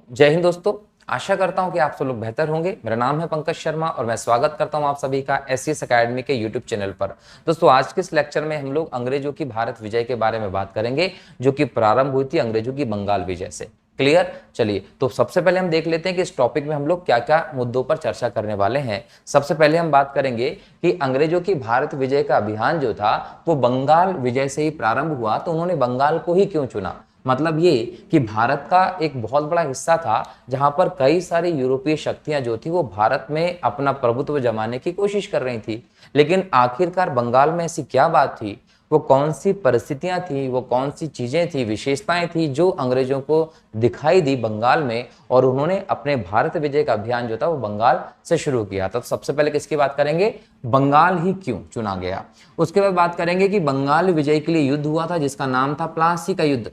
जय हिंद दोस्तों। आशा करता हूं कि आप सब लोग बेहतर होंगे। मेरा नाम है पंकज शर्मा और मैं स्वागत करता हूं आप सभी का एससीएस एकेडमी के यूट्यूब चैनल पर। दोस्तों, आज के इस लेक्चर में हम लोग अंग्रेजों की भारत विजय के बारे में बात करेंगे, जो कि प्रारंभ हुई थी अंग्रेजों की बंगाल विजय से। क्लियर? चलिए, तो सबसे पहले हम देख लेते हैं कि इस टॉपिक में हम लोग क्या क्या मुद्दों पर चर्चा करने वाले हैं। सबसे पहले हम बात करेंगे कि अंग्रेजों की भारत विजय का अभियान जो था वो बंगाल विजय से ही प्रारंभ हुआ, तो उन्होंने बंगाल को ही क्यों चुना। मतलब ये कि भारत का एक बहुत बड़ा हिस्सा था जहां पर कई सारी यूरोपीय शक्तियां जो थी वो भारत में अपना प्रभुत्व जमाने की कोशिश कर रही थी, लेकिन आखिरकार बंगाल में ऐसी क्या बात थी, वो कौन सी परिस्थितियां थी, वो कौन सी चीजें थी, विशेषताएं थी जो अंग्रेजों को दिखाई दी बंगाल में, और उन्होंने अपने भारत विजय का अभियान जो था वो बंगाल से शुरू किया था। तो सबसे पहले किसकी बात करेंगे? बंगाल ही क्यों चुना गया। उसके बाद बात करेंगे कि बंगाल विजय के लिए युद्ध हुआ था जिसका नाम था प्लासी का युद्ध।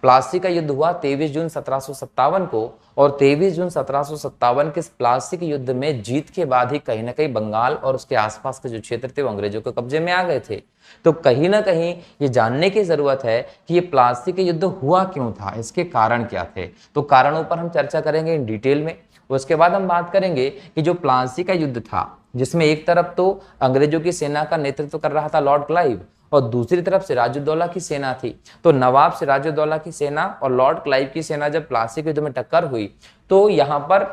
प्लासी का युद्ध हुआ 23 जून 1757 को, और 23 जून 1757 के इस प्लासी के युद्ध में जीत के बाद ही कहीं ना कहीं बंगाल और उसके आसपास के जो क्षेत्र थे वो अंग्रेजों के कब्जे में आ गए थे। तो कहीं ना कहीं ये जानने की जरूरत है कि ये प्लासी के युद्ध हुआ क्यों था, इसके कारण क्या थे। तो कारणों पर हम चर्चा करेंगे इन डिटेल में। उसके बाद हम बात करेंगे कि जो प्लासी का युद्ध था, जिसमें एक तरफ तो अंग्रेजों की सेना का नेतृत्व कर रहा था लॉर्ड क्लाइव और दूसरी तरफ सिराजुद्दौला की सेना थी। तो नवाब सिराजुद्दौला की सेना और लॉर्ड क्लाइव की सेना जब प्लासी के युद्ध में टक्कर हुई तो यहां पर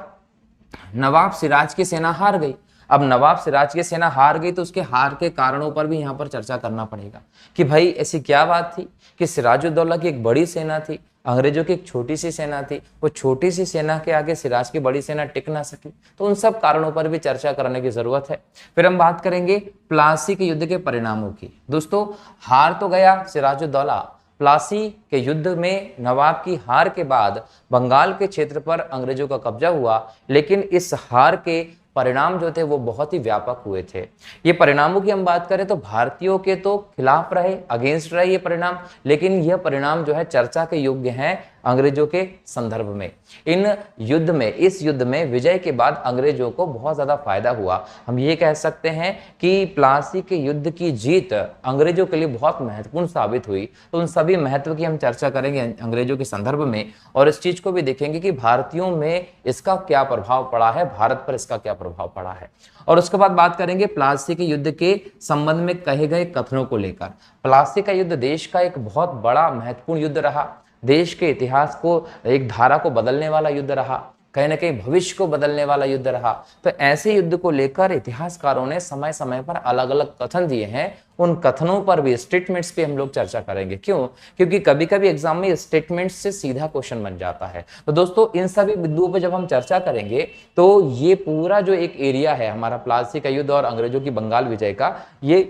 नवाब सिराज की सेना हार गई। अब नवाब सिराज की सेना हार गई तो उसके हार के कारणों पर भी यहां पर चर्चा करना पड़ेगा कि भाई ऐसी क्या बात थी कि सिराजुद्दौला की एक बड़ी सेना थी, अंग्रेजों की एक छोटी सी सेना थी, वो छोटी सी सेना के आगे सिराज की बड़ी सेना टिक ना सकी। तो उन सब कारणों पर भी चर्चा करने की जरूरत है। फिर हम बात करेंगे प्लासी के युद्ध के परिणामों की। दोस्तों, हार तो गया सिराजुद्दौला। प्लासी के युद्ध में नवाब की हार के बाद बंगाल के क्षेत्र पर अंग्रेजों का कब्जा हुआ, लेकिन इस हार के परिणाम जो थे वो बहुत ही व्यापक हुए थे। ये परिणामों की हम बात करें तो भारतीयों के तो खिलाफ रहे, अगेंस्ट रहे ये परिणाम, लेकिन यह परिणाम जो है चर्चा के योग्य हैं अंग्रेजों के संदर्भ में। इस युद्ध में विजय के बाद अंग्रेजों को बहुत ज्यादा फायदा हुआ। हम ये कह सकते हैं कि प्लासी के युद्ध की जीत अंग्रेजों के लिए बहुत महत्वपूर्ण साबित हुई। तो उन सभी महत्व की हम चर्चा करेंगे अंग्रेजों के संदर्भ में, और इस चीज को भी देखेंगे कि भारतीयों में इसका क्या प्रभाव पड़ा है, भारत पर इसका क्या प्रभाव पड़ा है। और उसके बाद बात करेंगे प्लासी के युद्ध के संबंध में कहे गए कथनों को लेकर। प्लासी का युद्ध देश का एक बहुत बड़ा महत्वपूर्ण युद्ध रहा, देश के इतिहास को एक धारा को बदलने वाला युद्ध रहा, कहीं ना कहीं भविष्य को बदलने वाला युद्ध रहा। तो ऐसे युद्ध को लेकर इतिहासकारों ने समय समय पर अलग अलग कथन दिए हैं। उन कथनों पर भी, स्टेटमेंट्स पे हम लोग चर्चा करेंगे। क्यों? क्योंकि कभी कभी एग्जाम में स्टेटमेंट्स से सीधा क्वेश्चन बन जाता है। तो दोस्तों, इन सभी बिंदुओं पर जब हम चर्चा करेंगे तो ये पूरा जो एक एरिया है हमारा प्लासी का युद्ध और अंग्रेजों की बंगाल विजय का, ये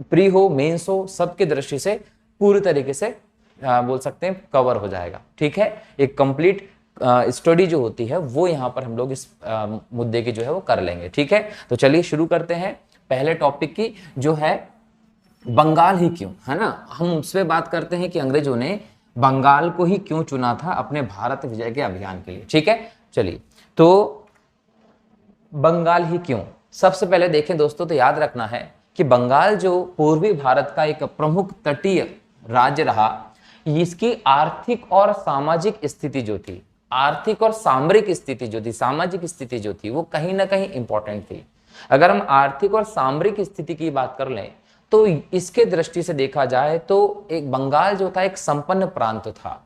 प्री हो मेंस हो सबकी दृष्टि से पूरी तरीके से बोल सकते हैं कवर हो जाएगा। ठीक है, एक कंप्लीट स्टडी जो होती है वो यहाँ पर हम लोग इस मुद्दे की जो है वो कर लेंगे। ठीक है, तो चलिए शुरू करते हैं पहले टॉपिक की, जो है बंगाल ही क्यों, है ना। हम उससे बात करते हैं कि अंग्रेजों ने बंगाल को ही क्यों चुना था अपने भारत विजय के अभियान के लिए। ठीक है, चलिए, तो बंगाल ही क्यों, सबसे पहले देखें दोस्तों, तो याद रखना है कि बंगाल जो पूर्वी भारत का एक प्रमुख तटीय राज्य रहा, इसकी आर्थिक और सामाजिक स्थिति जो थी, आर्थिक और सामरिक स्थिति जो थी, सामाजिक स्थिति जो थी, वो कहीं ना कहीं इंपॉर्टेंट थी। अगर हम आर्थिक और सामरिक स्थिति की बात कर लें तो इसके दृष्टि से देखा जाए तो एक बंगाल जो था एक संपन्न प्रांत था।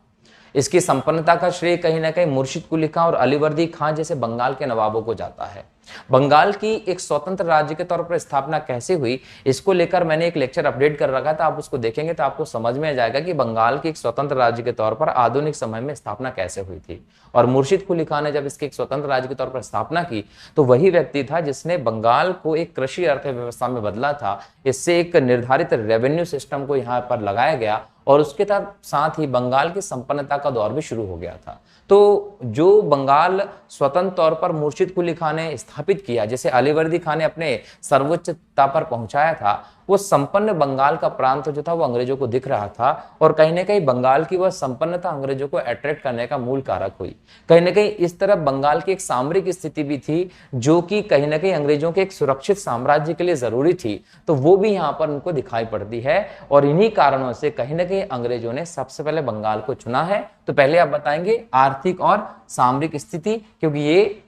इसकी संपन्नता का श्रेय कहीं ना कहीं मुर्शिद कुली खां और अलीवर्दी खां जैसे बंगाल के नवाबों को जाता है। बंगाल की एक स्वतंत्र राज्य के तौर पर स्थापना कैसे हुई, इसको लेकर मैंने एक लेक्चर अपडेट कर रखा था, आप उसको देखेंगे तो आपको समझ में आ जाएगा कि बंगाल की एक स्वतंत्र राज्य के तौर पर आधुनिक समय में स्थापना कैसे हुई थी। और मुर्शिद कुली खां ने जब इसकी एक स्वतंत्र राज्य के तौर पर स्थापना की तो वही व्यक्ति था जिसने बंगाल को एक कृषि अर्थव्यवस्था में बदला था। इससे एक निर्धारित रेवेन्यू सिस्टम को यहाँ पर लगाया गया और उसके साथ ही बंगाल की संपन्नता का दौर भी शुरू हो गया था। तो जो बंगाल स्वतंत्र तौर पर मुर्शिद कुली खां ने स्थापित किया, जैसे अलीवर्दी खां ने अपने सर्वोच्चता पर पहुंचाया था, वो संपन्न बंगाल का प्रांत जो था वो अंग्रेजों को दिख रहा था, और कहीं ना कहीं बंगाल की वह संपन्नता अंग्रेजों को अट्रैक्ट करने का मूल कारक हुई। कहीं ना कहीं इस तरफ बंगाल की एक सामरिक स्थिति भी थी जो कि कहीं ना कहीं अंग्रेजों के एक सुरक्षित साम्राज्य के लिए जरूरी थी, तो वो भी यहाँ पर उनको दिखाई पड़ती है। और इन्हीं कारणों से कहीं ना कहीं अंग्रेजों ने सबसे पहले बंगाल को चुना है। तो पहले आप बताएंगे आर्थिक और सामरिक स्थिति, क्योंकि ये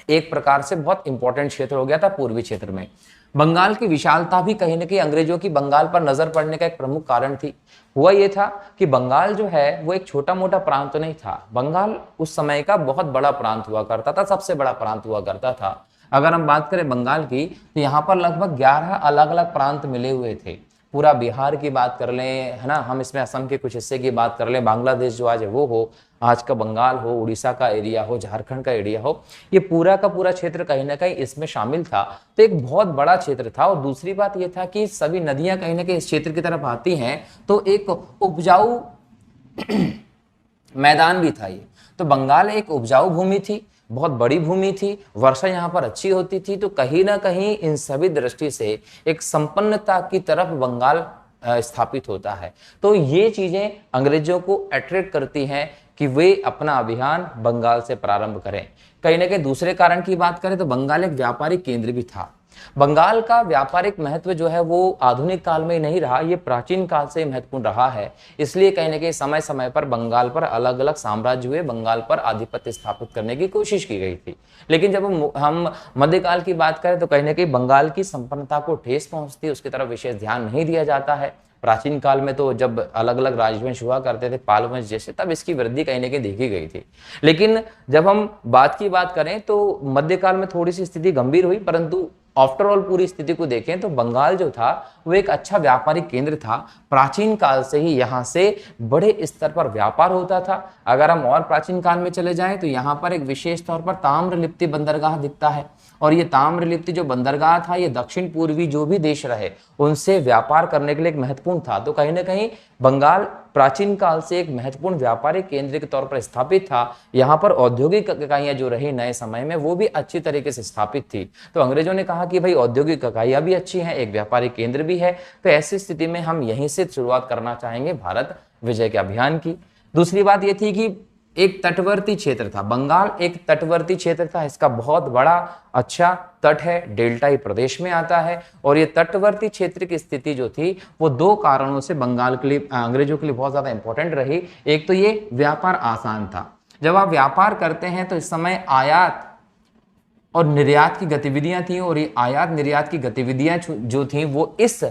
एक प्रकार से बहुत इंपॉर्टेंट क्षेत्र हो गया था पूर्वी क्षेत्र में। बंगाल की विशालता भी कहीं ना कहीं अंग्रेजों की बंगाल पर नजर पड़ने का एक प्रमुख कारण थी। हुआ ये था कि बंगाल जो है वो एक छोटा मोटा प्रांत तो नहीं था, बंगाल उस समय का बहुत बड़ा प्रांत हुआ करता था, सबसे बड़ा प्रांत हुआ करता था। अगर हम बात करें बंगाल की, तो यहाँ पर लगभग 11 अलग अलग प्रांत मिले हुए थे। पूरा बिहार की बात कर लें, है ना, हम इसमें असम के कुछ हिस्से की बात कर लें, बांग्लादेश जो आज है वो हो, आज का बंगाल हो, उड़ीसा का एरिया हो, झारखंड का एरिया हो, ये पूरा का पूरा क्षेत्र कहीं ना कहीं इसमें शामिल था। तो एक बहुत बड़ा क्षेत्र था। और दूसरी बात ये था कि सभी नदियां कहीं ना कहीं इस क्षेत्र की तरफ आती हैं, तो एक उपजाऊ मैदान भी था ये। तो बंगाल एक उपजाऊ भूमि थी, बहुत बड़ी भूमि थी, वर्षा यहाँ पर अच्छी होती थी। तो कहीं ना कहीं इन सभी दृष्टि से एक संपन्नता की तरफ बंगाल स्थापित होता है। तो ये चीजें अंग्रेजों को अट्रैक्ट करती हैं कि वे अपना अभियान बंगाल से प्रारंभ करें। कहीं ना कहीं दूसरे कारण की बात करें तो बंगाल एक व्यापारिक केंद्र भी था। बंगाल का व्यापारिक महत्व जो है वो आधुनिक काल में ही नहीं रहा, ये प्राचीन काल से महत्वपूर्ण रहा है। इसलिए कहीं ना कहीं समय समय पर बंगाल पर अलग अलग साम्राज्य हुए, बंगाल पर आधिपत्य स्थापित करने की कोशिश की गई थी। लेकिन जब हम मध्यकाल की बात करें तो कहीं ना कहीं बंगाल की संपन्नता को ठेस पहुंचती है, उसकी तरफ विशेष ध्यान नहीं दिया जाता है। प्राचीन काल में तो जब अलग अलग राजवंश हुआ करते थे, पाल वंश जैसे, तब इसकी वृद्धि कहीं ना कहीं देखी गई थी। लेकिन जब हम बात करें तो मध्यकाल में थोड़ी सी स्थिति गंभीर हुई, परंतु आफ्टर ऑल पूरी स्थिति को देखें तो बंगाल जो था वो एक अच्छा व्यापारिक केंद्र था। प्राचीन काल से ही यहाँ से बड़े स्तर पर व्यापार होता था। अगर हम और प्राचीन काल में चले जाएं तो यहाँ पर एक विशेष तौर पर ताम्रलिप्ति बंदरगाह दिखता है, और ये ताम्रलिप्ति जो बंदरगाह था ये दक्षिण पूर्वी जो भी देश रहे उनसे व्यापार करने के लिए एक महत्वपूर्ण था। तो कहीं ना कहीं बंगाल प्राचीन काल से एक महत्वपूर्ण व्यापारिक केंद्र के तौर पर स्थापित था। यहाँ पर औद्योगिक इकाइयां जो रही नए समय में वो भी अच्छी तरीके से स्थापित थी। तो अंग्रेजों ने कहा कि भाई औद्योगिक इकाइयां भी अच्छी हैं, एक व्यापारिक केंद्र भी है, तो ऐसी स्थिति में हम यहीं से शुरुआत करना चाहेंगे भारत विजय के अभियान की। दूसरी बात यह थी कि एक तटवर्ती क्षेत्र था, बंगाल एक तटवर्ती क्षेत्र था, इसका बहुत बड़ा अच्छा तट है, डेल्टाई प्रदेश में आता है। और ये तटवर्ती क्षेत्र की स्थिति जो थी वो दो कारणों से बंगाल के लिए, अंग्रेजों के लिए बहुत ज्यादा इंपॉर्टेंट रही। एक तो ये व्यापार आसान था, जब आप व्यापार करते हैं तो इस समय आयात और निर्यात की गतिविधियां थी, और ये आयात निर्यात की गतिविधियां जो थी वो इस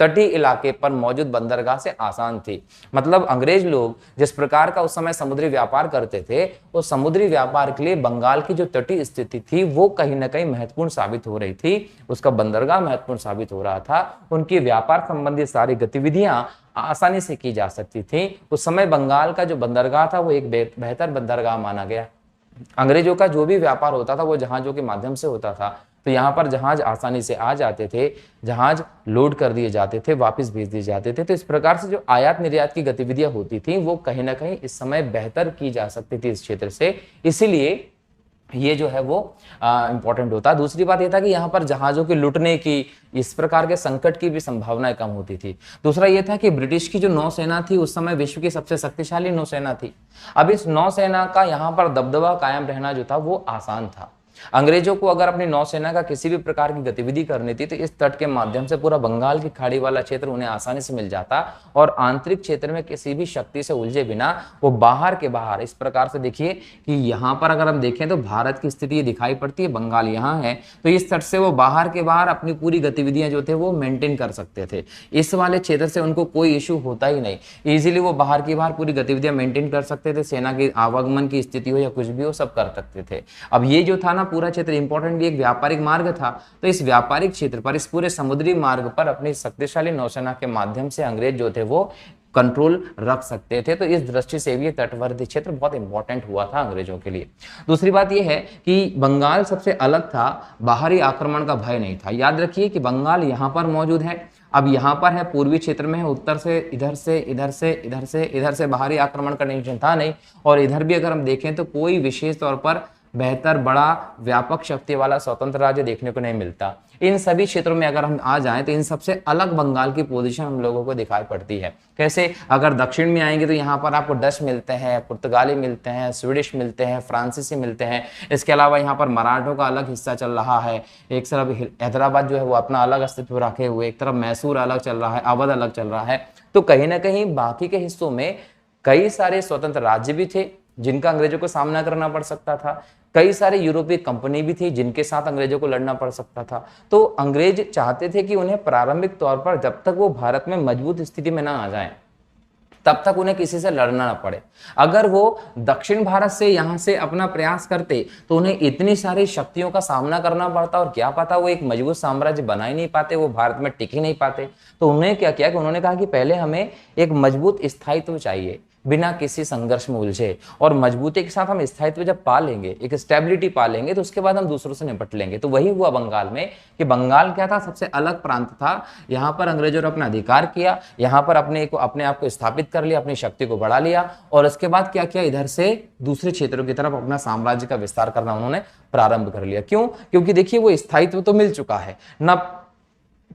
तटीय इलाके पर मौजूद बंदरगाह से आसान थी। मतलब अंग्रेज लोग जिस प्रकार का उस समय समुद्री व्यापार करते थे, उस समुद्री व्यापार के लिए बंगाल की जो तटीय स्थिति थी वो कहीं ना कहीं महत्वपूर्ण साबित हो रही थी, उसका बंदरगाह महत्वपूर्ण साबित हो रहा था। उनकी व्यापार संबंधी सारी गतिविधियां आसानी से की जा सकती थी। उस समय बंगाल का जो बंदरगाह था वो एक बेहतर बंदरगाह माना गया। अंग्रेजों का जो भी व्यापार होता था वो जहाजों के माध्यम से होता था, तो यहाँ पर जहाज आसानी से आ जाते थे, जहाज लोड कर दिए जाते थे, वापस भेज दिए जाते थे। तो इस प्रकार से जो आयात निर्यात की गतिविधियां होती थी वो कहीं ना कहीं इस समय बेहतर की जा सकती थी इस क्षेत्र से, इसीलिए ये जो है वो इंपॉर्टेंट होता है। दूसरी बात ये था कि यहाँ पर जहाजों के लुटने की, इस प्रकार के संकट की भी संभावनाएं कम होती थी। दूसरा ये था कि ब्रिटिश की जो नौसेना थी उस समय विश्व की सबसे शक्तिशाली नौसेना थी। अब इस नौसेना का यहाँ पर दबदबा कायम रहना जो था वो आसान था। अंग्रेजों को अगर अपनी नौसेना का किसी भी प्रकार की गतिविधि करनी थी तो इस तट के माध्यम से पूरा बंगाल की खाड़ी वाला क्षेत्र उन्हें आसानी से मिल जाता, और आंतरिक क्षेत्र में किसी भी शक्ति से उलझे बिना वो बाहर के बाहर, इस प्रकार से देखिए कि यहाँ पर अगर हम देखें तो भारत की स्थिति दिखाई पड़ती है, बंगाल यहाँ है, तो इस तट से वो बाहर के बाहर अपनी पूरी गतिविधियां जो थे वो मेंटेन कर सकते थे। इस वाले क्षेत्र से उनको कोई इशू होता ही नहीं, इजीली वो बाहर की बाहर पूरी गतिविधियां मेंटेन कर सकते थे, सेना के आवागमन की स्थिति हो या कुछ भी हो सब कर सकते थे। अब ये जो था ना पूरा क्षेत्र इंपॉर्टेंट भी एक व्यापारिक मार्ग था, तो इस व्यापारिक क्षेत्र पर, इस पूरे समुद्री मार्ग पर अपनी शक्तिशाली नौसेना के माध्यम से अंग्रेज जो थे वो कंट्रोल रख सकते थे। तो इस दृष्टि से भी तटवर्ती क्षेत्र बहुत इंपॉर्टेंट हुआ था अंग्रेजों के लिए। दूसरी बात यह है कि बंगाल सबसे अलग था, बाहरी आक्रमण का भय नहीं था। याद रखिए कि बंगाल यहाँ पर मौजूद है, अब यहाँ पर है, पूर्वी क्षेत्र में है, उत्तर से इधर से इधर से इधर से इधर से बाहरी आक्रमण का टेंशन था नहीं, और इधर भी अगर हम देखें तो कोई विशेष तौर पर बेहतर, बड़ा, व्यापक शक्ति वाला स्वतंत्र राज्य देखने को नहीं मिलता। इन सभी क्षेत्रों में अगर हम आ जाएं तो इन सबसे अलग बंगाल की पोजीशन हम लोगों को दिखाई पड़ती है। कैसे? अगर दक्षिण में आएंगे तो यहाँ पर आपको डच मिलते हैं, पुर्तगाली मिलते हैं, स्वीडिश मिलते हैं, फ्रांसीसी मिलते हैं। इसके अलावा यहाँ पर मराठों का अलग हिस्सा चल रहा है। एक तरफ हैदराबाद जो है वो अपना अलग अस्तित्व रखे हुए, एक तरफ मैसूर अलग चल रहा है, अवध अलग चल रहा है। तो कहीं ना कहीं बाकी के हिस्सों में कई सारे स्वतंत्र राज्य भी थे जिनका अंग्रेजों को सामना करना पड़ सकता था। कई सारे यूरोपीय कंपनी भी थी जिनके साथ अंग्रेजों को लड़ना पड़ सकता था। तो अंग्रेज चाहते थे कि उन्हें प्रारंभिक तौर पर जब तक वो भारत में मजबूत स्थिति में ना आ जाएं, तब तक उन्हें किसी से लड़ना ना पड़े। अगर वो दक्षिण भारत से यहां से अपना प्रयास करते तो उन्हें इतनी सारी शक्तियों का सामना करना पड़ता और क्या पता वो एक मजबूत साम्राज्य बना ही नहीं पाते, वो भारत में टिक ही नहीं पाते। तो उन्होंने क्या किया कि उन्होंने कहा कि पहले हमें एक मजबूत स्थायित्व चाहिए बिना किसी संघर्ष में उलझे, और मजबूती के साथ हम स्थायित्व जब पा लेंगे, एक स्टेबिलिटी पा लेंगे, तो उसके बाद हम दूसरों से निपट लेंगे। तो वही हुआ बंगाल में कि बंगाल क्या था, सबसे अलग प्रांत था। यहाँ पर अंग्रेजों ने अपना अधिकार किया, यहाँ पर अपने आप को स्थापित कर लिया, अपनी शक्ति को बढ़ा लिया, और उसके बाद क्या किया, इधर से दूसरे क्षेत्रों की तरफ अपना साम्राज्य का विस्तार करना उन्होंने प्रारंभ कर लिया। क्यों? क्योंकि देखिए वो स्थायित्व तो मिल चुका है, ना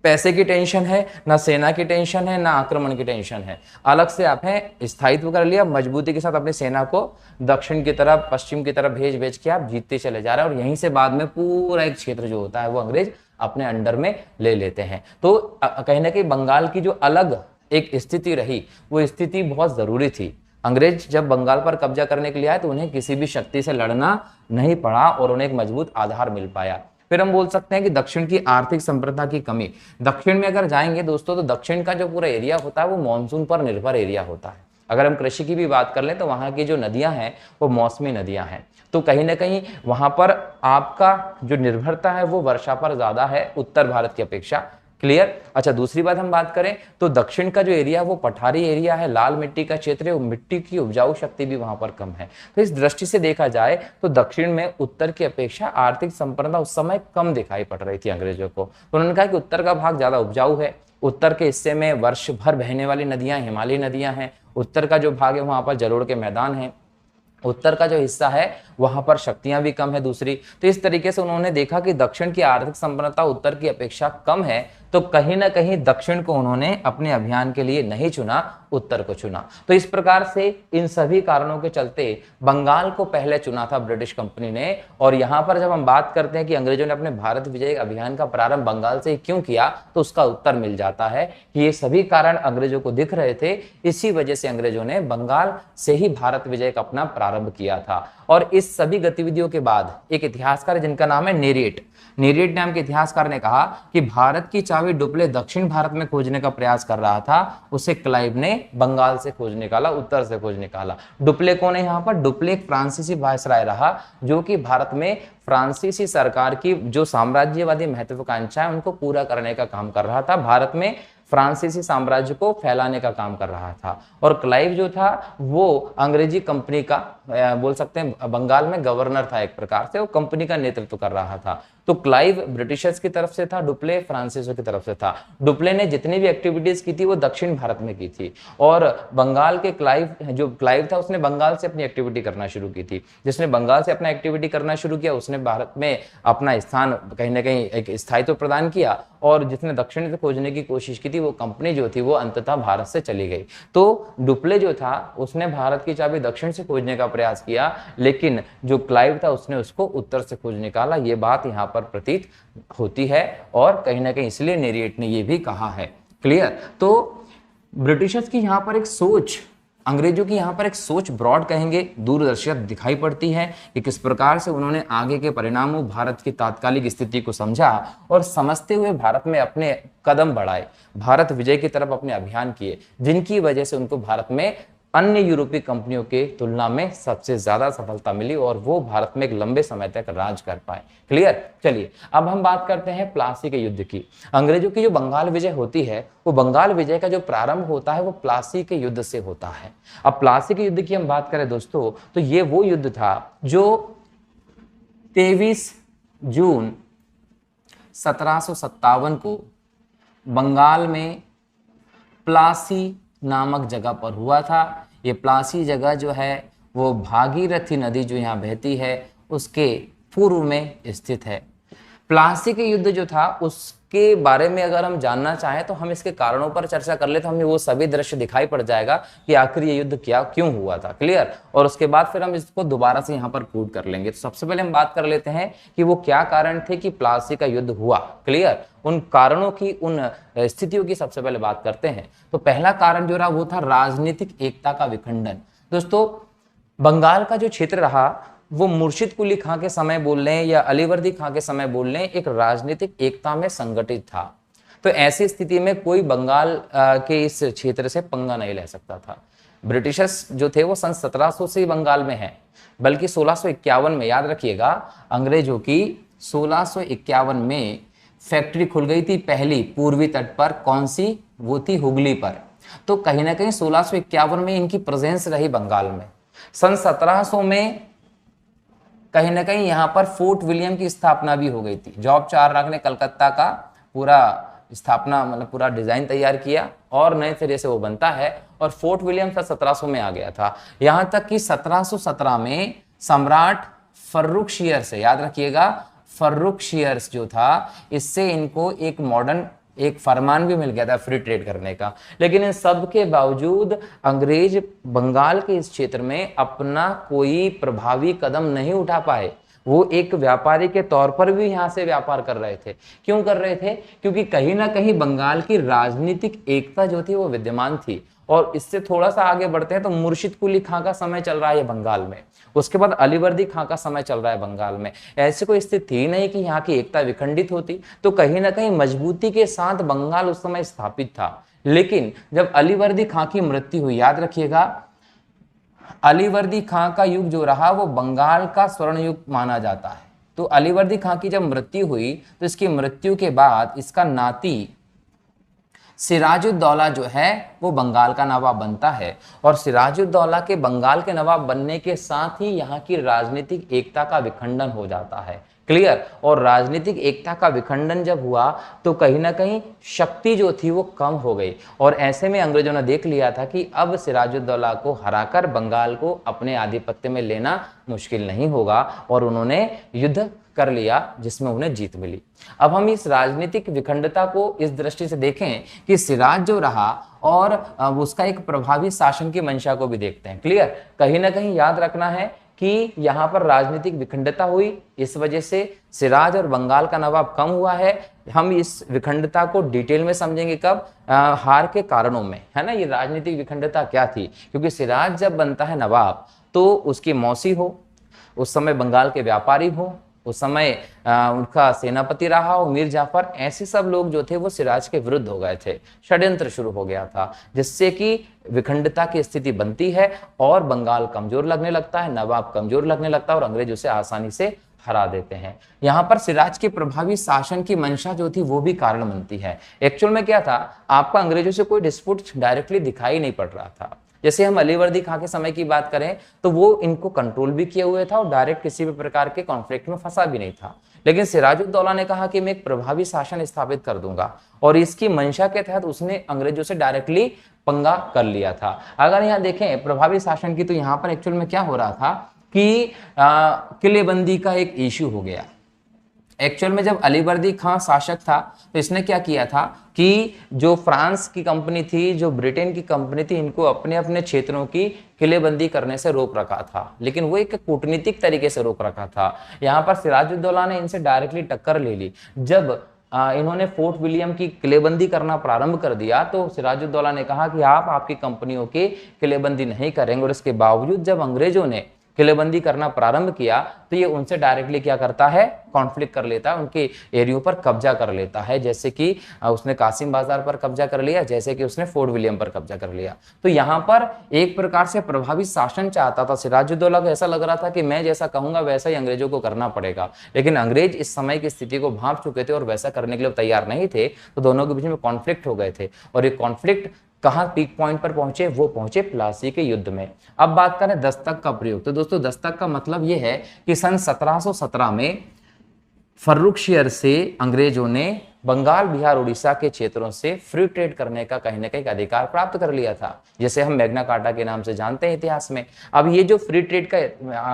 पैसे की टेंशन है, ना सेना की टेंशन है, ना आक्रमण की टेंशन है। अलग से आपने स्थायित्व कर लिया, मजबूती के साथ अपनी सेना को दक्षिण की तरफ, पश्चिम की तरफ भेज भेज के आप जीतते चले जा रहे हैं, और यहीं से बाद में पूरा एक क्षेत्र जो होता है वो अंग्रेज अपने अंडर में ले लेते हैं। तो कहीं ना कहीं बंगाल की जो अलग एक स्थिति रही, वो स्थिति बहुत जरूरी थी। अंग्रेज जब बंगाल पर कब्जा करने के लिए आए तो उन्हें किसी भी शक्ति से लड़ना नहीं पड़ा और उन्हें एक मजबूत आधार मिल पाया। फिर हम बोल सकते हैं कि दक्षिण की आर्थिक संप्रभुता की कमी। दक्षिण में अगर जाएंगे दोस्तों तो दक्षिण का जो पूरा एरिया होता है वो मानसून पर निर्भर एरिया होता है। अगर हम कृषि की भी बात कर लें तो वहां की जो नदियां हैं वो मौसमी नदियां हैं। तो कहीं ना कहीं वहां पर आपका जो निर्भरता है वो वर्षा पर ज्यादा है उत्तर भारत की अपेक्षा। क्लियर? अच्छा, दूसरी बात हम बात करें तो दक्षिण का जो एरिया वो पठारी एरिया है, लाल मिट्टी का क्षेत्र है, मिट्टी की उपजाऊ शक्ति भी वहां पर कम है। तो इस दृष्टि से देखा जाए तो दक्षिण में उत्तर की अपेक्षा आर्थिक संपन्नता उस समय कम दिखाई पड़ रही थी अंग्रेजों को। तो उन्होंने कहा कि उत्तर का भाग ज्यादा उपजाऊ है, उत्तर के हिस्से में वर्ष भर बहने वाली नदियां हिमालयी नदियां हैं, उत्तर का जो भाग है वहां पर जलोढ़ के मैदान है, उत्तर का जो हिस्सा है वहां पर शक्तियां भी कम है दूसरी। तो इस तरीके से उन्होंने देखा कि दक्षिण की आर्थिक संपन्नता उत्तर की अपेक्षा कम है, तो कहीं ना कहीं दक्षिण को उन्होंने अपने अभियान के लिए नहीं चुना, उत्तर को चुना। तो इस प्रकार से इन सभी कारणों के चलते बंगाल को पहले चुना था ब्रिटिश कंपनी ने। और यहां पर जब हम बात करते हैं कि अंग्रेजों ने अपने भारत विजय अभियान का प्रारंभ बंगाल से क्यों किया, तो उसका उत्तर मिल जाता है कि ये सभी कारण अंग्रेजों को दिख रहे थे, इसी वजह से अंग्रेजों ने बंगाल से ही भारत विजय का अपना प्रारंभ किया था। और इस सभी गतिविधियों के बाद एक इतिहासकार है जिनका नाम है नेरियट नाम के इतिहासकार ने कहा कि भारत की चाबी डुप्ले दक्षिण भारत में खोजने का प्रयास कर रहा था, उसे क्लाइव ने बंगाल से खोज निकाला, उत्तर से खोज निकाला। डुप्ले कौन है यहाँ पर? डुप्ले एक फ्रांसीसी वायसराय रहा जो कि भारत में फ्रांसीसी सरकार की जो साम्राज्यवादी महत्वाकांक्षा है उनको पूरा करने का काम कर रहा था, भारत में फ्रांसीसी साम्राज्य को फैलाने का काम कर रहा था। और क्लाइव जो था वो अंग्रेजी कंपनी का बोल सकते हैं बंगाल में गवर्नर था, एक प्रकार से वो कंपनी का नेतृत्व कर रहा था। तो क्लाइव ब्रिटिशर्स की तरफ से था, डुप्ले फ्रांसीसियों की तरफ से था। डुप्ले ने जितनी भी एक्टिविटीज की थी वो दक्षिण भारत में की थी, और बंगाल के क्लाइव था उसने बंगाल से अपनी एक्टिविटी करना शुरू की थी। जिसने बंगाल से अपना एक्टिविटी करना शुरू किया उसने भारत में अपना स्थान कहीं ना कहीं एक स्थायित्व प्रदान किया, और जिसने दक्षिण से खोजने की कोशिश की थी वो कंपनी जो थी वो अंततः भारत से चली गई। तो डुप्ले जो था उसने भारत की चाबी दक्षिण से खोजने का प्रयास किया, लेकिन जो क्लाइव था उसने उसको उत्तर से खोज निकाला। ये बात यहाँ पर प्रतीत होती है, और कहीं ना कहीं इसलिए नेरियट ने ये भी कहा है। क्लियर? तो ब्रिटिशर्स की यहाँ पर एक सोच, अंग्रेजों की यहाँ पर एक सोच ब्रॉड कहेंगे, दूरदर्शिता दिखाई पड़ती है कि किस प्रकार से उन्होंने आगे के परिणामों, भारत की तात्कालिक स्थिति को समझा और समझते हुए भारत में अपने कदम बढ़ाए, भारत विजय की तरफ अपने अभियान किए, जिनकी वजह से उनको भारत में अन्य यूरोपीय कंपनियों के तुलना में सबसे ज्यादा सफलता मिली और वो भारत में एक लंबे समय तक राज कर पाए। क्लियर? चलिए अब हम बात करते हैं प्लासी के युद्ध की। अंग्रेजों की जो बंगाल विजय होती है वो बंगाल विजय का जो प्रारंभ होता है वो प्लासी के युद्ध से होता है। अब प्लासी के युद्ध की हम बात करें दोस्तों तो ये वो युद्ध था जो 23 जून 1757 को बंगाल में प्लासी नामक जगह पर हुआ था। ये प्लासी जगह जो है वो भागीरथी नदी जो यहाँ बहती है उसके पूर्व में स्थित है। प्लासी के युद्ध जो था उसके बारे में अगर हम जानना चाहें तो हम इसके कारणों पर चर्चा कर ले तो हमें वो सभी दृश्य दिखाई पड़ जाएगा कि आखिर ये युद्ध क्या क्यों हुआ था। क्लियर। और उसके बाद फिर हम इसको दोबारा से यहाँ पर प्रूव कर लेंगे। तो सबसे पहले हम बात कर लेते हैं कि वो क्या कारण थे कि प्लासी का युद्ध हुआ। क्लियर। उन कारणों की, उन स्थितियों की सबसे पहले बात करते हैं। तो पहला कारण जो रहा वो था राजनीतिक एकता का विखंडन। दोस्तों, बंगाल का जो क्षेत्र रहा वो मुर्शिद कुली खां के समय बोल लें या अलीवर्दी खां के समय बोल लें, एक राजनीतिक एकता में संगठित था। तो ऐसी स्थिति में कोई बंगाल के इस क्षेत्र से पंगा नहीं ले सकता था। ब्रिटिशर्स जो थे वो सन 1700 से बंगाल में हैं, बल्कि 1651 में, याद रखिएगा, अंग्रेजों की 1651 में फैक्ट्री खुल गई थी पहली पूर्वी तट पर। कौन सी? वो थी हुगली पर। तो कहीं ना कहीं 1651 में इनकी प्रेजेंस रही बंगाल में। सन 1700 में कहीं ना कहीं यहाँ पर फोर्ट विलियम की स्थापना भी हो गई थी। जॉब चार्नक ने कलकत्ता का पूरा स्थापना, मतलब पूरा डिजाइन तैयार किया और नए सिरे से वो बनता है और फोर्ट विलियम सन 1700 में आ गया था। यहाँ तक कि 1717 में सम्राट फर्रुखशियर से, याद रखिएगा, फर्रुखशियर्स जो था, इससे इनको एक मॉडर्न एक फरमान भी मिल गया था फ्री ट्रेड करने का। लेकिन इन सब के बावजूद अंग्रेज बंगाल के इस क्षेत्र में अपना कोई प्रभावी कदम नहीं उठा पाए। वो एक व्यापारी के तौर पर भी यहाँ से व्यापार कर रहे थे। क्यों कर रहे थे? क्योंकि कहीं ना कहीं बंगाल की राजनीतिक एकता जो थी वो विद्यमान थी। और इससे थोड़ा सा आगे बढ़ते हैं तो मुर्शिद कुली खां का समय चल रहा है बंगाल में, उसके बाद अलीवर्दी खां का समय चल रहा है बंगाल में। ऐसी कोई स्थिति थी नहीं कि यहाँ की एकता विखंडित होती। तो कहीं ना कहीं मजबूती के साथ बंगाल उस समय स्थापित था। लेकिन जब अलीवर्दी खां की मृत्यु हुई, याद रखिएगा, अलीवर्दी खां का युग जो रहा वो बंगाल का स्वर्ण युग माना जाता है। तो अलीवर्दी खां की जब मृत्यु हुई तो इसकी मृत्यु के बाद इसका नाती सिराजुद्दौला जो है वो बंगाल का नवाब बनता है। और सिराजुद्दौला के बंगाल के नवाब बनने के साथ ही यहाँ की राजनीतिक एकता का विखंडन हो जाता है। क्लियर। और राजनीतिक एकता का विखंडन जब हुआ तो कहीं ना कहीं शक्ति जो थी वो कम हो गई। और ऐसे में अंग्रेजों ने देख लिया था कि अब सिराजुद्दौला को हराकर बंगाल को अपने आधिपत्य में लेना मुश्किल नहीं होगा, और उन्होंने युद्ध कर लिया जिसमें उन्हें जीत मिली। अब हम इस राजनीतिक विखंडता को इस दृष्टि से देखें कि सिराज जो रहा और उसका एक प्रभावी शासन की मंशा को भी देखते हैं। क्लियर। कहीं ना कहीं याद रखना है कि यहाँ पर राजनीतिक विखंडता हुई, इस वजह से सिराज और बंगाल का नवाब कम हुआ है। हम इस विखंडता को डिटेल में समझेंगे कब? हार के कारणों में, है ना। ये राजनीतिक विखंडता क्या थी? क्योंकि सिराज जब बनता है नवाब तो उसकी मौसी हो, उस समय बंगाल के व्यापारी हो, उस समय उनका सेनापति रहा हो मीर जाफर, ऐसे सब लोग जो थे वो सिराज के विरुद्ध हो गए थे। षड्यंत्र शुरू हो गया था जिससे कि विखंडता की स्थिति बनती है और बंगाल कमजोर लगने लगता है, नवाब कमजोर लगने लगता है और अंग्रेज उसे आसानी से हरा देते हैं। यहाँ पर सिराज के प्रभावी शासन की मंशा जो थी वो भी कारण बनती है। एक्चुअल में क्या था, आपका अंग्रेजों से कोई डिस्प्यूट डायरेक्टली दिखाई नहीं पड़ रहा था। जैसे हम अलीवर्दी खां के समय की बात करें तो वो इनको कंट्रोल भी किए हुए था और डायरेक्ट किसी भी प्रकार के कॉन्फ्लिक्ट में फंसा भी नहीं था। लेकिन सिराजुद्दौला ने कहा कि मैं एक प्रभावी शासन स्थापित कर दूंगा, और इसकी मंशा के तहत उसने अंग्रेजों से डायरेक्टली पंगा कर लिया था। अगर यहाँ देखें प्रभावी शासन की, तो यहाँ पर एक्चुअल में क्या हो रहा था कि किलेबंदी का एक इश्यू हो गया। एक्चुअल में जब अलीवर्दी खां शासक था तो इसने क्या किया था कि जो फ्रांस की कंपनी थी, जो ब्रिटेन की कंपनी थी, इनको अपने अपने क्षेत्रों की किलेबंदी करने से रोक रखा था। लेकिन वो एक कूटनीतिक तरीके से रोक रखा था। यहाँ पर सिराजुद्दौला ने इनसे डायरेक्टली टक्कर ले ली। जब इन्होंने फोर्ट विलियम की किलेबंदी करना प्रारंभ कर दिया तो सिराजुद्दौला ने कहा कि आप आपकी कंपनियों की किलेबंदी नहीं करेंगे। और इसके बावजूद जब अंग्रेजों ने किलेबंदी करना प्रारंभ किया तो ये उनसे डायरेक्टली क्या करता है, कॉन्फ्लिक्ट कर लेता है, उनके एरियो पर कब्जा कर लेता है। जैसे कि उसने कासिम बाजार पर कब्जा कर लिया, जैसे कि उसने फोर्ट विलियम पर कब्जा कर लिया। तो यहाँ पर एक प्रकार से प्रभावी शासन चाहता था सिराजुद्दौला को। ऐसा लग रहा था कि मैं जैसा कहूंगा वैसा ही अंग्रेजों को करना पड़ेगा। लेकिन अंग्रेज इस समय की स्थिति को भांप चुके थे और वैसा करने के लिए तैयार नहीं थे। तो दोनों के बीच में कॉन्फ्लिक्ट हो गए थे और ये कॉन्फ्लिक्ट कहां पीक पॉइंट पर पहुंचे? वो पहुंचे प्लासी के युद्ध में। अब बात करें दस्तक का प्रयोग, तो दोस्तों दस्तक का मतलब यह है कि सन 1717 में फर्रुखशियर से अंग्रेजों ने बंगाल, बिहार, उड़ीसा के क्षेत्रों से फ्री ट्रेड करने का कहीं ना कहीं अधिकार प्राप्त कर लिया था, जैसे हम मैग्ना कार्टा के नाम से जानते हैं इतिहास में। अब ये जो फ्री ट्रेड का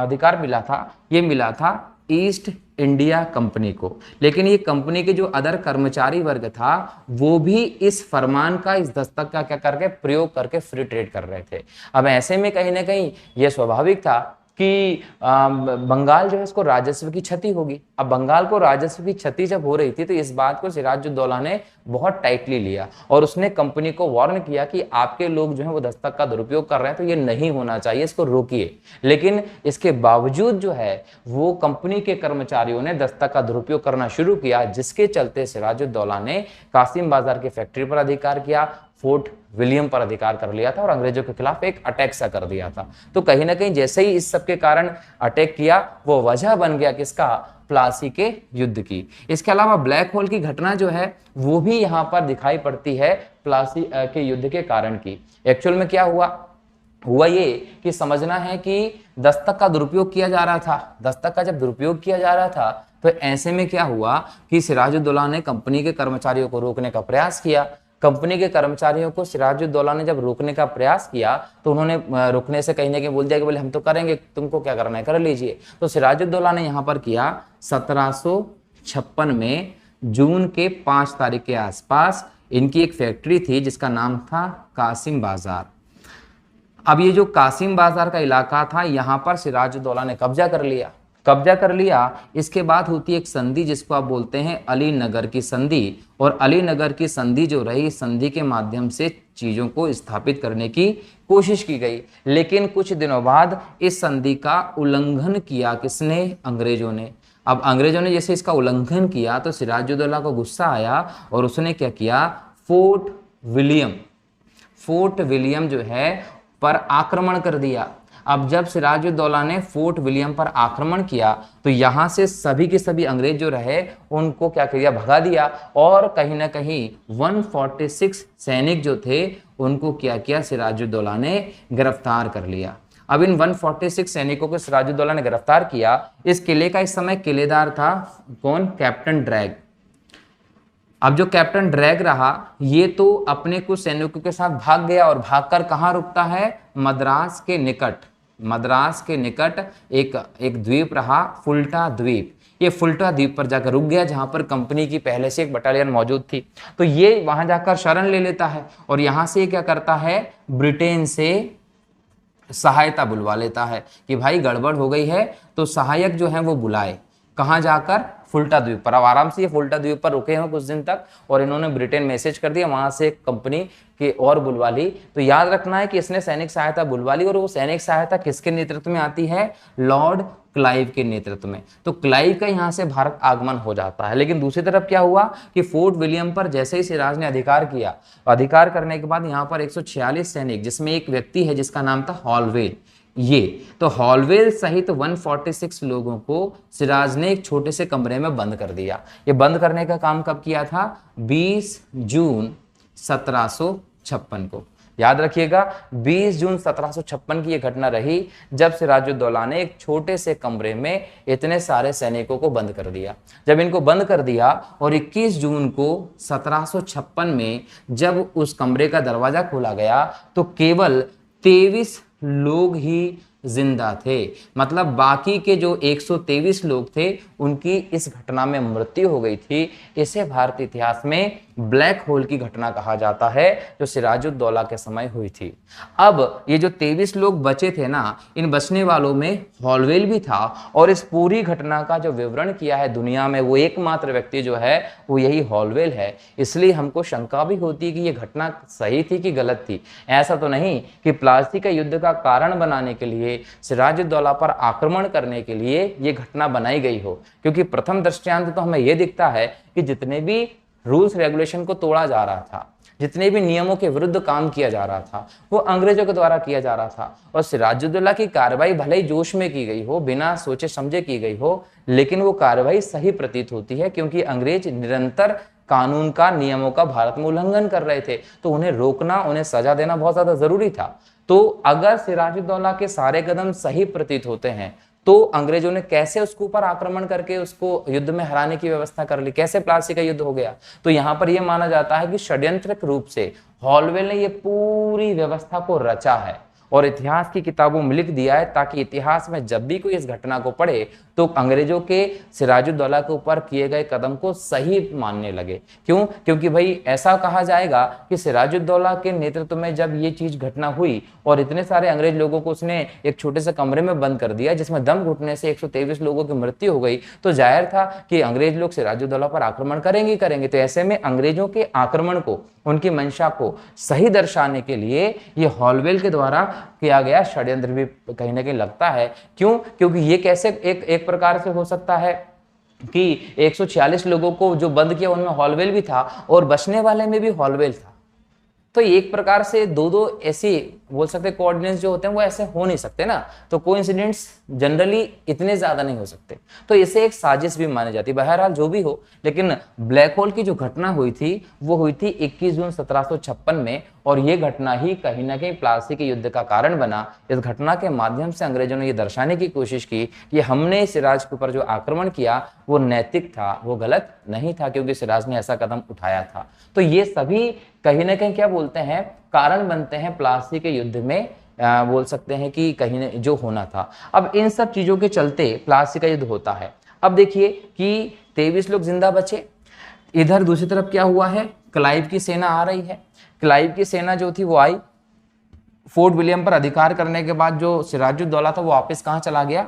अधिकार मिला था, ये मिला था ईस्ट इंडिया कंपनी को, लेकिन ये कंपनी के जो अदर कर्मचारी वर्ग था वो भी इस फरमान का, इस दस्तक का क्या करके प्रयोग करके फ्री ट्रेड कर रहे थे। अब ऐसे में कहीं ना कहीं यह स्वाभाविक था कि बंगाल जो है इसको राजस्व की क्षति होगी। अब बंगाल को राजस्व की क्षति जब हो रही थी तो इस बात को सिराजुद्दौला ने बहुत टाइटली लिया और उसने कंपनी को वार्न किया कि आपके लोग जो है वो दस्तक का दुरुपयोग कर रहे हैं, तो ये नहीं होना चाहिए, इसको रोकिए। लेकिन इसके बावजूद जो है वो कंपनी के कर्मचारियों ने दस्तक का दुरुपयोग करना शुरू किया, जिसके चलते सिराजुद्दौला ने कासिम बाजार की फैक्ट्री पर अधिकार किया, फोर्ट विलियम पर अधिकार कर लिया था और अंग्रेजों के खिलाफ एक अटैक सा कर दिया था। तो कहीं ना कहीं जैसे ही इस सब के कारण अटैक किया, वो वजह बन गया किसका, प्लासी के युद्ध की। इसके अलावा ब्लैक होल की घटना जो है वो भी यहाँ पर दिखाई पड़ती है प्लासी के युद्ध के कारण की। एक्चुअल में क्या हुआ ये कि समझना है कि दस्तक का दुरुपयोग किया जा रहा था। दस्तक का जब दुरुपयोग किया जा रहा था तो ऐसे में क्या हुआ कि सिराजुद्दौला ने कंपनी के कर्मचारियों को रोकने का प्रयास किया। कंपनी के कर्मचारियों को सिराजुद्दौला ने जब रोकने का प्रयास किया तो उन्होंने रुकने से कहीं ना कहीं बोल दिया कि बोले हम तो करेंगे, तुमको क्या करना है कर लीजिए। तो सिराजुद्दौला ने यहाँ पर किया 1756 में जून के 5 तारीख के आसपास इनकी एक फैक्ट्री थी जिसका नाम था कासिम बाजार। अब ये जो कासिम बाजार का इलाका था यहाँ पर सिराजुद्दौला ने कब्जा कर लिया। इसके बाद होती है एक संधि जिसको आप बोलते हैं अलीनगर की संधि, और अलीनगर की संधि जो रही, संधि के माध्यम से चीजों को स्थापित करने की कोशिश की गई। लेकिन कुछ दिनों बाद इस संधि का उल्लंघन किया किसने, अंग्रेजों ने। अब अंग्रेजों ने जैसे इसका उल्लंघन किया तो सिराजुद्दौला को गुस्सा आया और उसने क्या किया, फोर्ट विलियम जो है पर आक्रमण कर दिया। अब जब सिराजुद्दौला ने फोर्ट विलियम पर आक्रमण किया तो यहां से सभी के सभी अंग्रेज जो रहे उनको क्या किया, भगा दिया, और कहीं ना कहीं 146 सैनिक जो थे उनको क्या किया, सिराजुद्दौला ने गिरफ्तार कर लिया। अब इन 146 सैनिकों को सिराजुद्दौला ने गिरफ्तार किया। इस किले का इस समय किलेदार था कौन, कैप्टन ड्रैग। अब जो कैप्टन ड्रैग रहा ये तो अपने कुछ सैनिकों के साथ भाग गया और भागकर कहां रुकता है, मद्रास के निकट एक द्वीप रहा, फुल्टा द्वीप। ये फुल्टा द्वीप पर जाकर रुक गया जहां पर कंपनी की पहले से एक बटालियन मौजूद थी। तो ये वहां जाकर शरण ले लेता है और यहां से क्या करता है, ब्रिटेन से सहायता बुलवा लेता है कि भाई गड़बड़ हो गई है, तो सहायक जो है वो बुलाए, कहां जाकर, फुल्टा द्वीप पर। अब आराम से ये फुल्टा द्वीप पर रुके हैं कुछ दिन तक और इन्होंने ब्रिटेन मैसेज कर दिया, वहां से कंपनी की और बुलवा ली। तो याद रखना है कि इसने सैनिक सहायता बुलवा ली और वो सैनिक सहायता किसके नेतृत्व में आती है, लॉर्ड क्लाइव के नेतृत्व में। तो क्लाइव का यहां से भारत आगमन हो जाता है। लेकिन दूसरी तरफ क्या हुआ कि फोर्ट विलियम पर जैसे ही सिराज ने अधिकार किया, अधिकार करने के बाद यहाँ पर 146 सैनिक, जिसमें एक व्यक्ति है जिसका नाम था हॉलवेल, ये तो हॉलवेल सहित 146 लोगों को सिराज ने एक छोटे से कमरे में बंद कर दिया। ये बंद करने का काम कब किया था, 20 जून 1756 को। याद रखिएगा 20 जून 1756 की यह घटना रही जब सिराजुद्दौला ने एक छोटे से कमरे में इतने सारे सैनिकों को बंद कर दिया। जब इनको बंद कर दिया और 21 जून को 1756 में जब उस कमरे का दरवाजा खोला गया तो केवल 23 लोग ही जिंदा थे। मतलब बाकी के जो 123 लोग थे उनकी इस घटना में मृत्यु हो गई थी। इसे भारतीय इतिहास में ब्लैक होल की घटना कहा जाता है जो सिराजुद्दौला के समय हुई थी। अब ये जो 23 लोग बचे थे ना, इन बचने वालों में हॉलवेल भी था और इस पूरी घटना का जो विवरण किया है दुनिया में वो एकमात्र व्यक्ति जो है वो यही हॉलवेल है। इसलिए हमको शंका भी होती है कि ये घटना सही थी कि गलत थी। ऐसा तो नहीं कि प्लासी का युद्ध का कारण बनाने के लिए, सिराजुद्दौला पर आक्रमण करने के लिए ये घटना बनाई गई हो, क्योंकि प्रथम दृष्टयांत तो हमें यह दिखता है कि जितने भी रूल्स रेगुलेशन को तोड़ा जा रहा था, जितने भी नियमों के विरुद्ध काम किया जा रहा था वो अंग्रेजों के द्वारा किया जा रहा था। और सिराजुद्दौला की कार्रवाई भले ही जोश में की गई हो, बिना सोचे समझे की गई हो, लेकिन वो कार्रवाई सही प्रतीत होती है क्योंकि अंग्रेज निरंतर कानून का, नियमों का भारत में उल्लंघन कर रहे थे। तो उन्हें रोकना, उन्हें सजा देना बहुत ज्यादा जरूरी था। तो अगर सिराजुद्दौला के सारे कदम सही प्रतीत होते हैं तो अंग्रेजों ने कैसे उसके ऊपर आक्रमण करके उसको युद्ध में हराने की व्यवस्था कर ली, कैसे प्लासी का युद्ध हो गया। तो यहां पर यह माना जाता है कि षड्यंत्रिक रूप से हॉलवेल ने यह पूरी व्यवस्था को रचा है और इतिहास की किताबों में लिख दिया है, ताकि इतिहास में जब भी कोई इस घटना को पढ़े तो अंग्रेजों के सिराजुद्दौला के ऊपर किए गए कदम को सही मानने लगे। क्यों? क्योंकि भाई ऐसा कहा जाएगा कि सिराजुद्दौला के नेतृत्व में जब ये चीज घटना हुई और इतने सारे अंग्रेज लोगों को उसने एक छोटे से कमरे में बंद कर दिया, जिसमें दम घुटने से 123 लोगों की मृत्यु हो गई, तो जाहिर था कि अंग्रेज लोग सिराजुद्दौला पर आक्रमण करेंगे करेंगे। तो ऐसे में अंग्रेजों के आक्रमण को, उनकी मंशा को सही दर्शाने के लिए ये हॉलवेल के द्वारा किया गया षड्यंत्र भी कहीं ना कहीं लगता है। क्यों? क्योंकि ये कैसे एक प्रकार से हो सकता है कि 146 लोगों को जो बंद किया उनमें हॉलवेल भी था और बचने वाले में भी हॉलवेल था। तो एक प्रकार से दो दो ऐसी बोल सकते कोऑर्डिनेट्स जो होते हैं वो ऐसे हो नहीं सकते ना, तो कोइंसिडेंट्स जनरली इतने ज्यादा नहीं हो सकते, तो इसे एक साजिश भी मानी जाती है। बहरहाल जो भी हो, लेकिन ब्लैक होल की जो घटना हुई थी वो हुई थी 21 जून 1756 में, और ये घटना ही कहीं ना कहीं प्लासी के युद्ध का कारण बना। इस घटना के माध्यम से अंग्रेजों ने ये दर्शाने की कोशिश की कि हमने सिराज के ऊपर जो आक्रमण किया वो नैतिक था, वो गलत नहीं था, क्योंकि सिराज ने ऐसा कदम उठाया था। तो ये सभी कहीं ना कहीं क्या बोलते हैं, कारण बनते हैं प्लासी के युद्ध में, बोल सकते हैं कि कहीं ने जो होना था। अब इन सब चीजों के चलते प्लासी का युद्ध होता है। अब देखिए कि 23 लोग जिंदा बचे, इधर दूसरी तरफ क्या हुआ है, क्लाइव की सेना आ रही है। क्लाइव की सेना जो थी वो आई, फोर्ट विलियम पर अधिकार करने के बाद जो सिराजुद्दौला था वो वापस कहाँ चला गया,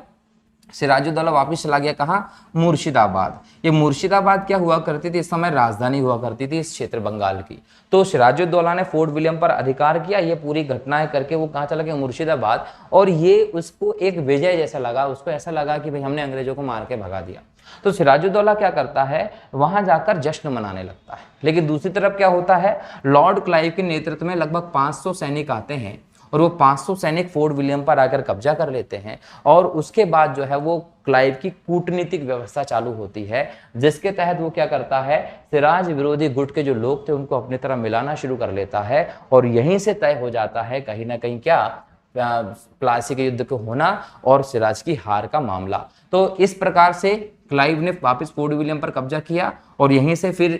सिराजुद्दौला वापस चला गया कहाँ, मुर्शिदाबाद। ये मुर्शिदाबाद क्या हुआ करती थी, इस समय राजधानी हुआ करती थी इस क्षेत्र बंगाल की। तो सिराजुद्दौला ने फोर्ट विलियम पर अधिकार किया, ये पूरी घटनाएं करके वो कहाँ चला गया, मुर्शिदाबाद। और ये उसको एक विजय जैसा लगा, उसको ऐसा लगा कि भाई हमने अंग्रेजों को मार के भगा दिया। तो सिराजुद्दौला क्या करता है, वहां जाकर जश्न मनाने लगता है। लेकिन दूसरी तरफ क्या होता है, लॉर्ड क्लाइव के नेतृत्व में लगभग 500 सैनिक आते हैं और वो 500 सैनिक फोर्ट विलियम पर आकर कब्जा कर लेते हैं। और उसके बाद जो है वो क्लाइव की कूटनीतिक व्यवस्था चालू होती है, जिसके तहत वो क्या करता है, सिराज विरोधी गुट के जो लोग थे उनको अपनी तरह मिलाना शुरू कर लेता है। और यहीं से तय हो जाता है कहीं ना कहीं क्या, प्लासी के युद्ध को होना और सिराज की हार का मामला। तो इस प्रकार से क्लाइव ने वापस फोर्ट विलियम पर कब्जा किया और यहीं से फिर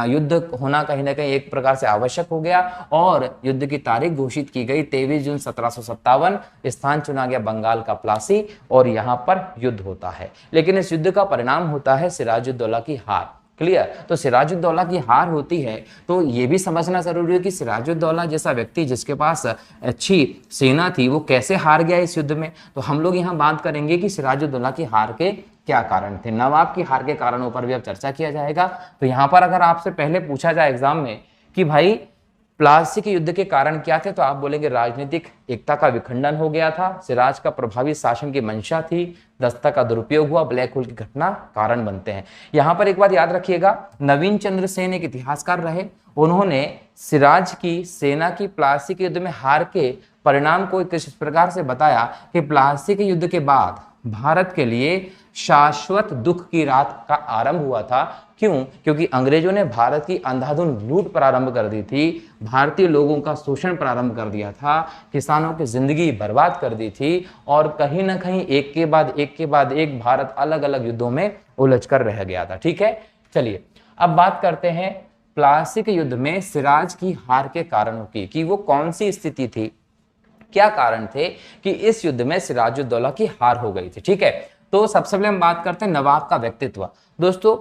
युद्ध होना कहीं ना कहीं एक प्रकार से आवश्यक हो गया और युद्ध की तारीख घोषित की गई 23 जून 1757। स्थान चुना गया बंगाल का प्लासी और यहां पर युद्ध होता है। लेकिन इस युद्ध का परिणाम होता है सिराजुद्दौला की हार। क्लियर? तो सिराजुद्दौला की हार होती है तो ये भी समझना जरूरी है कि सिराजुद्दौला जैसा व्यक्ति जिसके पास अच्छी सेना थी वो कैसे हार गया इस युद्ध में। तो हम लोग यहाँ बात करेंगे कि सिराजुद्दौला की हार के क्या कारण थे, नवाब की हार के कारणों पर भी अब चर्चा किया जाएगा। तो यहाँ पर अगर आपसे पहले पूछा जाए एग्जाम में कि भाई प्लासी के युद्ध के कारण क्या थे, तो आप बोलेंगे राजनीतिक एकता का विखंडन हो गया था, सिराज का प्रभावी शासन की मंशा थी, दस्ता का दुरुपयोग हुआ, ब्लैक होल की घटना कारण बनते हैं। यहां पर एक बात याद रखिएगा, नवीन चंद्र सेन एक इतिहासकार रहे, उन्होंने सिराज की सेना की प्लासी के युद्ध में हार के परिणाम को इस प्रकार से बताया कि प्लासी के युद्ध के बाद भारत के लिए शाश्वत दुख की रात का आरंभ हुआ था। क्यों? क्योंकि अंग्रेजों ने भारत की अंधाधुंध लूट प्रारंभ कर दी थी, भारतीय लोगों का शोषण प्रारंभ कर दिया था, किसानों की जिंदगी बर्बाद कर दी थी और कहीं ना कहीं एक के बाद एक भारत अलग अलग युद्धों में उलझ कर रह गया था। ठीक है, चलिए अब बात करते हैं प्लासी के युद्ध में सिराज की हार के कारणों की, कि वो कौन सी स्थिति थी, क्या कारण थे कि इस युद्ध में सिराजुद्दौला की हार हो गई थी। ठीक है, तो सबसे पहले हम बात करते हैं नवाब का व्यक्तित्व। दोस्तों,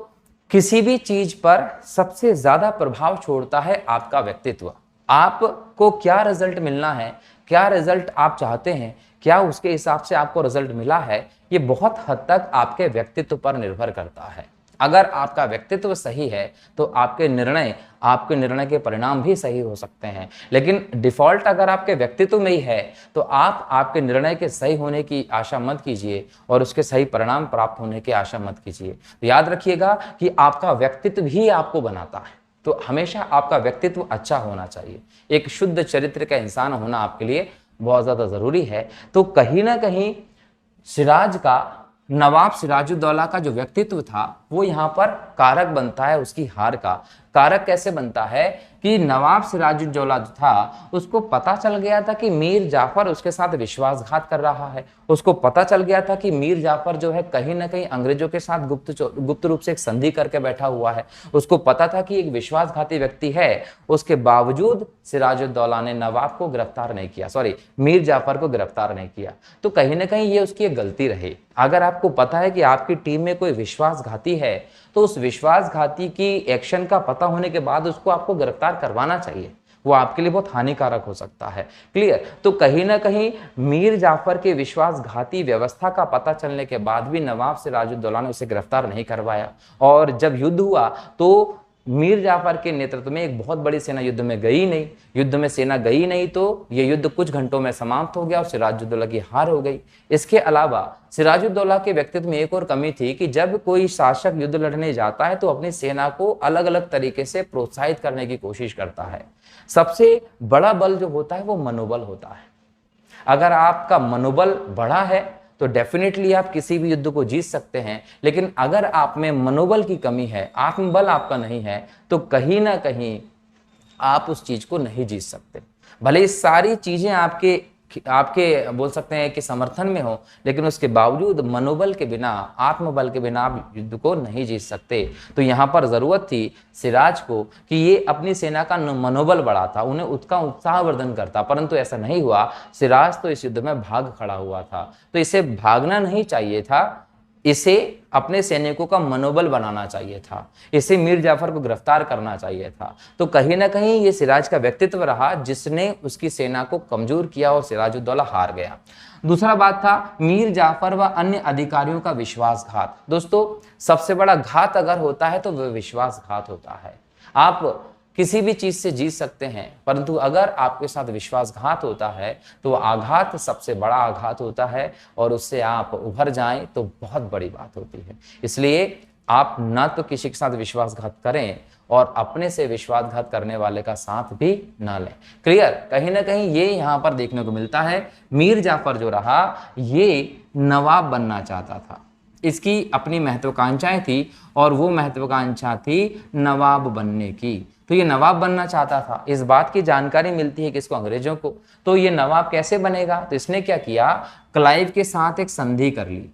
किसी भी चीज पर सबसे ज्यादा प्रभाव छोड़ता है आपका व्यक्तित्व। आपको क्या रिजल्ट मिलना है, क्या रिजल्ट आप चाहते हैं, क्या उसके हिसाब से आपको रिजल्ट मिला है, ये बहुत हद तक आपके व्यक्तित्व पर निर्भर करता है। अगर आपका व्यक्तित्व सही है तो आपके निर्णय के परिणाम भी सही हो सकते हैं। लेकिन डिफॉल्ट अगर आपके व्यक्तित्व में ही है तो आप आपके निर्णय के सही होने की आशा मत कीजिए और उसके सही परिणाम प्राप्त होने की आशा मत कीजिए। तो याद रखिएगा कि आपका व्यक्तित्व ही आपको बनाता है, तो हमेशा आपका व्यक्तित्व अच्छा होना चाहिए। एक शुद्ध चरित्र का इंसान होना आपके लिए बहुत ज्यादा जरूरी है। तो कहीं ना कहीं नवाब सिराजुद्दौला का जो व्यक्तित्व था वो यहाँ पर कारक बनता है उसकी हार का। कारक कैसे बनता है कि नवाब सिराजुद्दौला जो था उसको पता चल गया था कि मीर जाफर उसके साथ विश्वासघात कर रहा है। उसको पता चल गया था कि मीर जाफर जो है कहीं ना कहीं अंग्रेजों के साथ गुप्त रूप से एक संधि करके बैठा हुआ है। उसको पता था कि एक विश्वासघाती व्यक्ति है। उसके बावजूद सिराजुद्दौला ने नवाब को गिरफ्तार नहीं किया, सॉरी मीर जाफर को गिरफ्तार नहीं किया। तो कहीं ना कहीं ये उसकी एक गलती रही। अगर आपको पता है कि आपकी टीम में कोई विश्वासघाती है तो उस विश्वासघाती की एक्शन का पता होने के बाद उसको आपको गिरफ्तार करवाना चाहिए। वो आपके लिए बहुत हानिकारक हो सकता है। क्लियर? तो कहीं ना कहीं मीर जाफर के विश्वासघाती व्यवस्था का पता चलने के बाद भी नवाब सिराजुद्दौला ने उसे गिरफ्तार नहीं करवाया। और जब युद्ध हुआ तो मीर जाफर के नेतृत्व में एक बहुत बड़ी सेना युद्ध में गई नहीं। युद्ध में सेना गई नहीं तो यह युद्ध कुछ घंटों में समाप्त हो गया और सिराजुद्दौला की हार हो गई। इसके अलावा सिराजुद्दौला के व्यक्तित्व में एक और कमी थी कि जब कोई शासक युद्ध लड़ने जाता है तो अपनी सेना को अलग अलग तरीके से प्रोत्साहित करने की कोशिश करता है। सबसे बड़ा बल जो होता है वो मनोबल होता है। अगर आपका मनोबल बड़ा है तो डेफिनेटली आप किसी भी युद्ध को जीत सकते हैं। लेकिन अगर आप में मनोबल की कमी है, आत्मबल आपका नहीं है, तो कहीं ना कहीं आप उस चीज को नहीं जीत सकते। भले ही सारी चीजें आपके आपके बोल सकते हैं कि समर्थन में हो, लेकिन उसके बावजूद मनोबल के बिना, आत्मबल के बिना आप युद्ध को नहीं जीत सकते। तो यहाँ पर जरूरत थी सिराज को कि ये अपनी सेना का मनोबल बढ़ाता, उन्हें उसका उत्साहवर्धन करता, परंतु ऐसा नहीं हुआ। सिराज तो इस युद्ध में भाग खड़ा हुआ था। तो इसे भागना नहीं चाहिए था, इसे अपने सैनिकों का मनोबल बनाना चाहिए था, इसे मीर जाफर को गिरफ्तार करना चाहिए था। तो कहीं ना कहीं ये सिराज का व्यक्तित्व रहा जिसने उसकी सेना को कमजोर किया और सिराजुद्दौला हार गया। दूसरा बात था मीर जाफर व अन्य अधिकारियों का विश्वासघात। दोस्तों, सबसे बड़ा घात अगर होता है तो वह विश्वासघात होता है। आप किसी भी चीज से जीत सकते हैं, परंतु अगर आपके साथ विश्वासघात होता है तो आघात सबसे बड़ा आघात होता है और उससे आप उभर जाएं तो बहुत बड़ी बात होती है। इसलिए आप ना तो किसी के साथ विश्वासघात करें और अपने से विश्वासघात करने वाले का साथ भी ना लें। क्लियर? कहीं ना कहीं ये यहां पर देखने को मिलता है। मीर जाफर जो रहा ये नवाब बनना चाहता था, इसकी अपनी महत्वाकांक्षाएं थी और वो महत्वाकांक्षा थी नवाब बनने की। तो ये नवाब बनना चाहता था। इस बात की जानकारी मिलती है किसको? अंग्रेजों को। तो ये नवाब कैसे बनेगा? तो इसने क्या किया, क्लाइव के साथ एक संधि कर ली।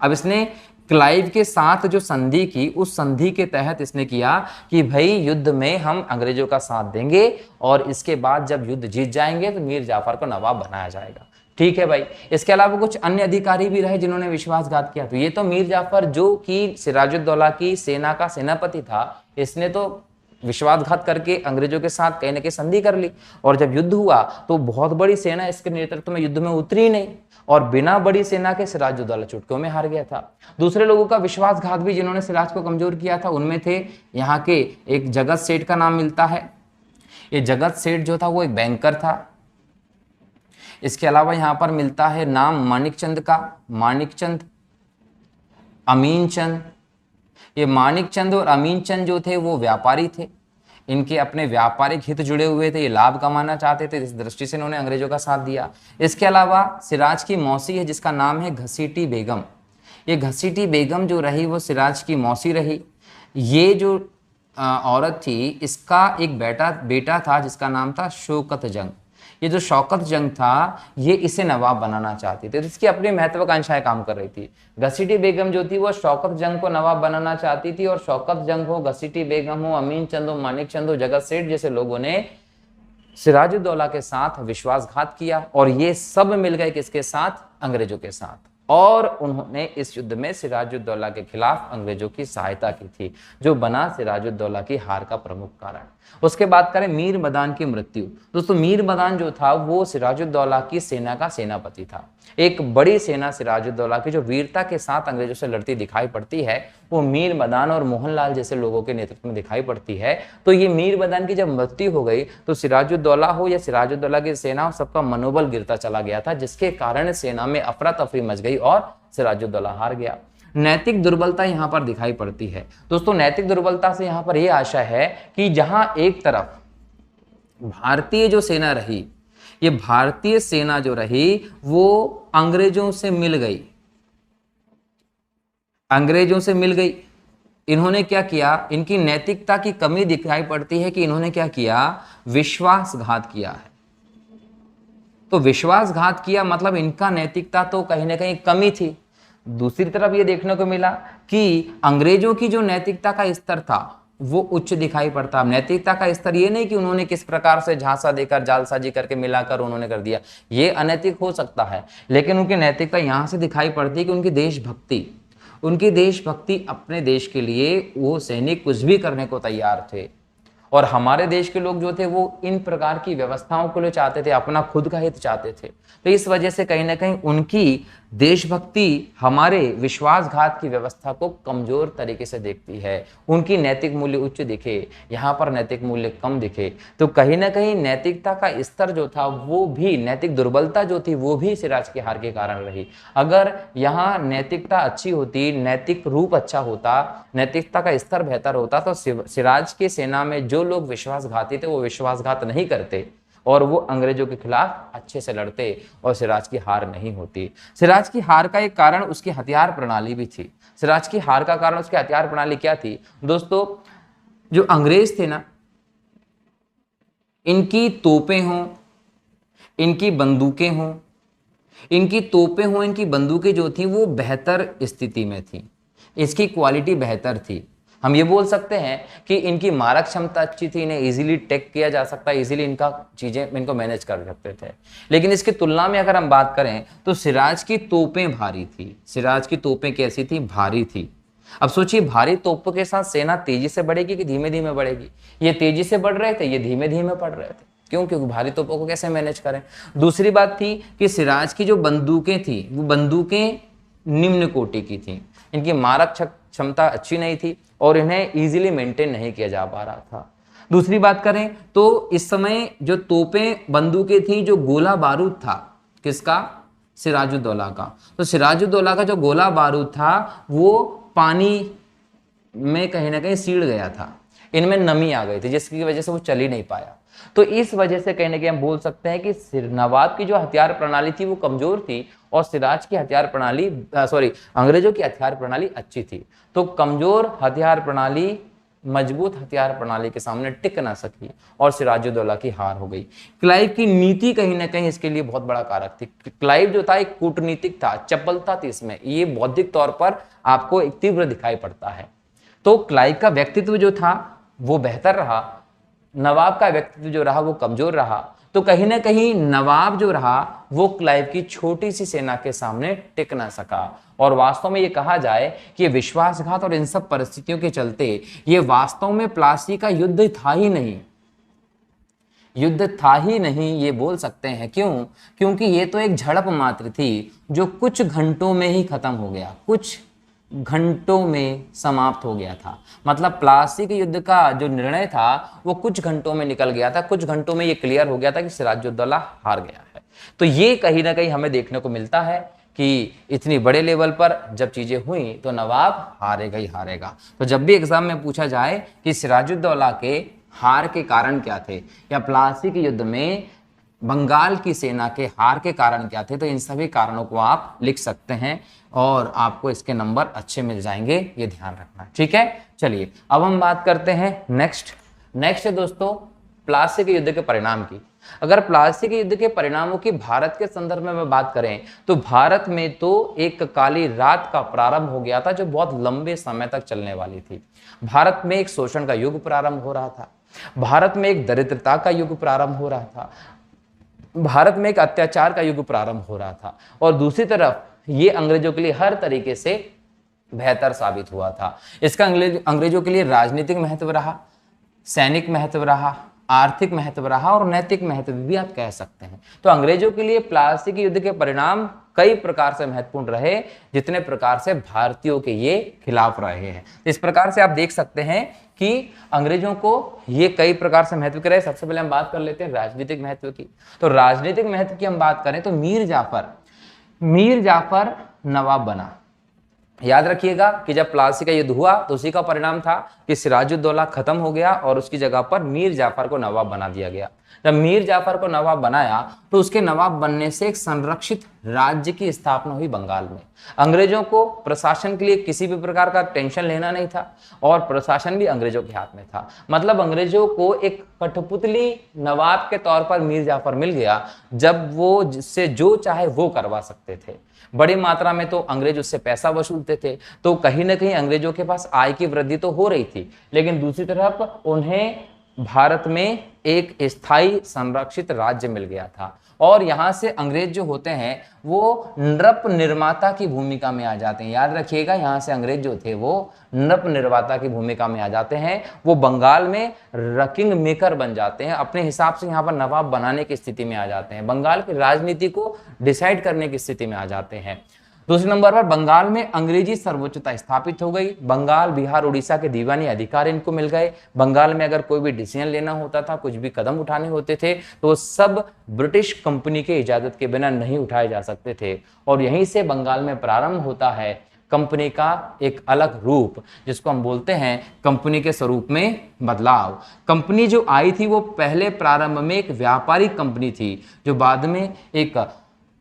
अब इसने क्लाइव के साथ जो संधि की, उस संधि के तहत इसने किया कि भाई युद्ध में हम अंग्रेजों का साथ देंगे और इसके बाद जब युद्ध जीत जाएंगे तो मीर जाफर को नवाब बनाया जाएगा। ठीक है भाई। इसके अलावा कुछ अन्य अधिकारी भी रहे जिन्होंने विश्वासघात किया। तो ये तो मीर जाफर जो कि सिराजुद्दौला की सेना का सेनापति था, इसने तो विश्वासघात करके अंग्रेजों के साथ कहीं ना कहीं संधि कर ली और जब युद्ध हुआ तो बहुत बड़ी सेना इसके नेतृत्व में युद्ध में उतरी नहीं और बिना बड़ी सेना के सिराजुद्दौला चुटकियों में हार गया था। दूसरे लोगों का विश्वासघात भी जिन्होंने सिराज को कमजोर किया था, उनमें थे यहाँ के एक जगत सेठ का नाम मिलता है। ये जगत सेठ जो था वो एक बैंकर था। इसके अलावा यहाँ पर मिलता है नाम मानिकचंद का, मानिकचंद, अमीनचंद। ये मानिकचंद और अमीनचंद जो थे वो व्यापारी थे। इनके अपने व्यापारिक हित जुड़े हुए थे, ये लाभ कमाना चाहते थे, इस दृष्टि से इन्होंने अंग्रेजों का साथ दिया। इसके अलावा सिराज की मौसी है जिसका नाम है घसीटी बेगम। ये घसीटी बेगम जो रही वो सिराज की मौसी रही। ये जो औरत थी इसका एक बेटा था जिसका नाम था शौकत जंग। ये जो शौकत जंग था ये इसे नवाब बनाना चाहती थी, तो इसकी अपनी महत्वाकांक्षाएं काम कर रही थी। घसीटी बेगम जो थी वो शौकत जंग को नवाब बनाना चाहती थी और शौकत जंग हो, घसीटी बेगम हो, अमीन चंद हो, मानिक चंद हो, जगत सेठ जैसे लोगों ने सिराजुद्दौला के साथ विश्वासघात किया और ये सब मिल गए किसके साथ? अंग्रेजों के साथ। और उन्होंने इस युद्ध में सिराजुद्दौला के खिलाफ अंग्रेजों की सहायता की थी, जो बना सिराजुद्दौला की हार का प्रमुख कारण। उसके बाद करें मीर मदान की मृत्यु। दोस्तों, मीर मदान जो था वो सिराजुद्दौला की सेना का सेनापति था। एक बड़ी सेना सिराजुद्दौला की जो वीरता के साथ अंग्रेजों से लड़ती दिखाई पड़ती है वो मीर मदान और मोहनलाल जैसे लोगों के नेतृत्व में दिखाई पड़ती है। तो ये मीर मदान की जब मृत्यु हो गई तो सिराजुद्दौला हो या सिराजुद्दौला की सेना हो, सबका मनोबल गिरता चला गया था, जिसके कारण सेना में अफरा तफरी मच गई और सिराजुद्दौला हार गया। नैतिक दुर्बलता यहां पर दिखाई पड़ती है। दोस्तों, नैतिक दुर्बलता से यहां पर यह आशा है कि जहां एक तरफ भारतीय जो सेना रही, ये भारतीय सेना जो रही वो अंग्रेजों से मिल गई, अंग्रेजों से मिल गई। इन्होंने क्या किया, इनकी नैतिकता की कमी दिखाई पड़ती है कि इन्होंने क्या किया, विश्वासघात किया है। तो विश्वासघात किया मतलब इनका नैतिकता तो कहीं ना कहीं कमी थी। दूसरी तरफ ये देखने को मिला कि अंग्रेजों की जो नैतिकता का स्तर था वो उच्च दिखाई पड़ता। नैतिकता का स्तर ये नहीं कि उन्होंने किस प्रकार से झांसा देकर जालसाजी करके मिलाकर उन्होंने कर दिया, ये अनैतिक हो सकता है, लेकिन उनकी नैतिकता यहां से दिखाई पड़ती है कि उनकी देशभक्ति अपने देश के लिए वो सैनिक कुछ भी करने को तैयार थे। और हमारे देश के लोग जो थे वो इन प्रकार की व्यवस्थाओं को लिए चाहते थे, अपना खुद का हित चाहते थे। तो इस वजह से कहीं ना कहीं उनकी देशभक्ति हमारे विश्वासघात की व्यवस्था को कमजोर तरीके से देखती है। उनकी नैतिक मूल्य उच्च दिखे, यहाँ पर नैतिक मूल्य कम दिखे, तो कहीं ना कहीं नैतिकता का स्तर जो था वो भी, नैतिक दुर्बलता जो थी वो भी सिराज की हार के कारण रही। अगर यहाँ नैतिकता अच्छी होती, नैतिक रूप अच्छा होता, नैतिकता का स्तर बेहतर होता, तो सिराज की सेना में जो लोग विश्वासघाती थे वो विश्वासघात नहीं करते और वो अंग्रेजों के खिलाफ अच्छे से लड़ते और सिराज की हार नहीं होती। सिराज की हार का एक कारण उसकी हथियार प्रणाली भी थी। सिराज की हार का कारण उसकी हथियार प्रणाली क्या थी दोस्तों? जो अंग्रेज थे ना, इनकी तोपें हों, इनकी बंदूकें हों, इनकी बंदूकें जो थी वो बेहतर स्थिति में थी, इसकी क्वालिटी बेहतर थी। हम ये बोल सकते हैं कि इनकी मारक क्षमता अच्छी थी, इन्हें इजीली टेक किया जा सकता है, इजीली इनको मैनेज कर सकते थे। लेकिन इसकी तुलना में अगर हम बात करें तो सिराज की तोपें भारी थी। सिराज की तोपें कैसी थी? भारी थी। अब सोचिए, भारी तोपों के साथ सेना तेजी से बढ़ेगी कि धीमे धीमे बढ़ेगी? ये तेजी से बढ़ रहे थे, ये धीमे धीमे बढ़ रहे थे। क्यों? क्योंकि भारी तोपों को कैसे मैनेज करें। दूसरी बात थी कि सिराज की जो बंदूकें थी वो बंदूकें निम्न कोटि की थी, इनकी मारक क्षमता अच्छी नहीं थी और इन्हें इजीली मेंटेन नहीं किया जा पा रहा था। दूसरी बात करें तो इस समय जो तोपें बंदूकें थी, जो गोला बारूद था, किसका? सिराजुद्दौला का। तो सिराजुद्दौला का जो गोला बारूद था वो पानी में कहीं ना कहीं सीड़ गया था, इनमें नमी आ गई थी जिसकी वजह से वो चल ही नहीं पाया। तो इस वजह से कहीं ना कहीं हम बोल सकते हैं कि नवाब की जो हथियार प्रणाली थी वो कमजोर थी और सिराज की हथियार प्रणाली अंग्रेजों की हथियार प्रणाली अच्छी थी। तो कमजोर हथियार प्रणाली मजबूत हथियार प्रणाली के सामने टिक ना सकी और सिराजुद्दौला की हार हो गई। क्लाइव की नीति कहीं ना कहीं इसके लिए बहुत बड़ा कारक थी। क्लाइव जो था एक कूटनीतिक था, चपलता थी इसमें, ये बौद्धिक तौर पर आपको एक तीव्र दिखाई पड़ता है। तो क्लाइव का व्यक्तित्व जो था वो बेहतर रहा, नवाब का व्यक्तित्व जो रहा वो कमजोर रहा। तो कहीं ना कहीं नवाब जो रहा वो क्लाइव की छोटी सी सेना के सामने टिक ना सका। और वास्तव में ये कहा जाए कि ये विश्वासघात और इन सब परिस्थितियों के चलते ये वास्तव में प्लासी का युद्ध था ही नहीं, ये बोल सकते हैं। क्यों? क्योंकि ये तो एक झड़प मात्र थी जो कुछ घंटों में ही खत्म हो गया, कुछ घंटों में समाप्त हो गया था। मतलब प्लासी के युद्ध का जो निर्णय था वो कुछ घंटों में निकल गया था, कुछ घंटों में ये क्लियर हो गया था कि सिराजुद्दौला हार गया है। तो ये कहीं ना कहीं हमें देखने को मिलता है कि इतनी बड़े लेवल पर जब चीजें हुई तो नवाब हारेगा ही हारेगा। तो जब भी एग्जाम में पूछा जाए कि सिराजुद्दौला के हार के कारण क्या थे या प्लासी के युद्ध में बंगाल की सेना के हार के कारण क्या थे, तो इन सभी कारणों को आप लिख सकते हैं और आपको इसके नंबर अच्छे मिल जाएंगे, ये ध्यान रखना। ठीक है, चलिए अब हम बात करते हैं नेक्स्ट है दोस्तों प्लासी के युद्ध के परिणाम की। अगर प्लासी के युद्ध के परिणामों की भारत के संदर्भ में बात करें तो भारत में तो एक काली रात का प्रारंभ हो गया था जो बहुत लंबे समय तक चलने वाली थी। भारत में एक शोषण का युग प्रारंभ हो रहा था, भारत में एक दरिद्रता का युग प्रारंभ हो रहा था, भारत में एक अत्याचार का युग प्रारंभ हो रहा था और दूसरी तरफ ये अंग्रेजों के लिए हर तरीके से बेहतर साबित हुआ था। इसका अंग्रेजों के लिए राजनीतिक महत्व रहा, सैनिक महत्व रहा, आर्थिक महत्व रहा और नैतिक महत्व भी आप कह सकते हैं। तो अंग्रेजों के लिए प्लासी के युद्ध के परिणाम कई प्रकार से महत्वपूर्ण रहे जितने प्रकार से भारतीयों के ये खिलाफ रहे हैं। इस प्रकार से आप देख सकते हैं कि अंग्रेजों को ये कई प्रकार से महत्व के रहे। सबसे पहले हम बात कर लेते हैं राजनीतिक महत्व की। तो राजनीतिक महत्व की हम बात करें तो मीर जाफर नवाब बना। याद रखिएगा कि जब प्लासी का युद्ध हुआ तो उसी का परिणाम था कि सिराजुद्दौला खत्म हो गया और उसकी जगह पर मीर जाफर को नवाब बना दिया गया। जब मीर जाफर को नवाब बनाया तो उसके नवाब बनने से एक संरक्षित राज्य की स्थापना हुई बंगाल में। अंग्रेजों को प्रशासन के लिए किसी भी प्रकार का टेंशन लेना नहीं था और प्रशासन भी अंग्रेजों के हाथ में था। मतलब अंग्रेजों को एक कठपुतली नवाब के तौर पर मीर जाफर मिल गया, जब वो जिससे जो चाहे वो करवा सकते थे। बड़ी मात्रा में तो अंग्रेज उससे पैसा वसूलते थे, तो कहीं ना कहीं अंग्रेजों के पास आय की वृद्धि तो हो रही थी, लेकिन दूसरी तरफ उन्हें भारत में एक स्थायी संरक्षित राज्य मिल गया था। और यहां से अंग्रेज जो होते हैं वो नृप निर्माता की भूमिका में आ जाते हैं। याद रखिएगा, यहां से अंग्रेज जो थे वो नृप निर्माता की भूमिका में आ जाते हैं। वो बंगाल में रकिंग मेकर बन जाते हैं, अपने हिसाब से यहां पर नवाब बनाने की स्थिति में आ जाते हैं, बंगाल की राजनीति को डिसाइड करने की स्थिति में आ जाते हैं। दूसरे नंबर पर बंगाल में अंग्रेजी सर्वोच्चता स्थापित हो गई। बंगाल, बिहार, उड़ीसा के दीवानी अधिकार इनको मिल गए। बंगाल में अगर कोई भी डिसीजन लेना होता था, कुछ भी कदम उठाने होते थे, तो सब ब्रिटिश कंपनी के इजाजत के बिना नहीं उठाए जा सकते थे। और यहीं से बंगाल में प्रारंभ होता है कंपनी का एक अलग रूप, जिसको हम बोलते हैं कंपनी के स्वरूप में बदलाव। कंपनी जो आई थी वो पहले प्रारंभ में एक व्यापारिक कंपनी थी, जो बाद में एक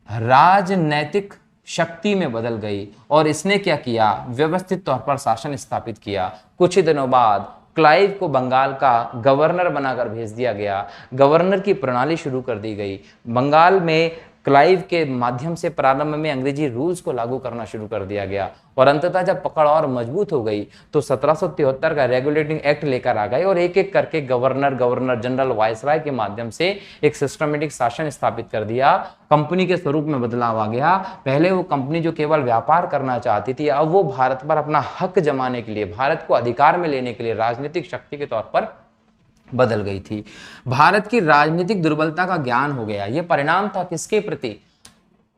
राजनैतिक शक्ति में बदल गई। और इसने क्या किया, व्यवस्थित तौर पर शासन स्थापित किया। कुछ ही दिनों बाद क्लाइव को बंगाल का गवर्नर बनाकर भेज दिया गया। गवर्नर की प्रणाली शुरू कर दी गई। बंगाल में क्लाइव के माध्यम से प्रारंभ में अंग्रेजी रूल्स को लागू करना शुरू कर दिया गया और अंततः जब पकड़ और मजबूत हो गई तो 1773 का रेगुलेटिंग एक्ट लेकर आ गए और एक एक करके गवर्नर जनरल, वायसराय के माध्यम से एक सिस्टमेटिक शासन स्थापित कर दिया। कंपनी के स्वरूप में बदलाव आ गया। पहले वो कंपनी जो केवल व्यापार करना चाहती थी, अब वो भारत पर अपना हक जमाने के लिए, भारत को अधिकार में लेने के लिए राजनीतिक शक्ति के तौर पर बदल गई थी। भारत की राजनीतिक दुर्बलता का ज्ञान हो गया। यह परिणाम था किसके प्रति,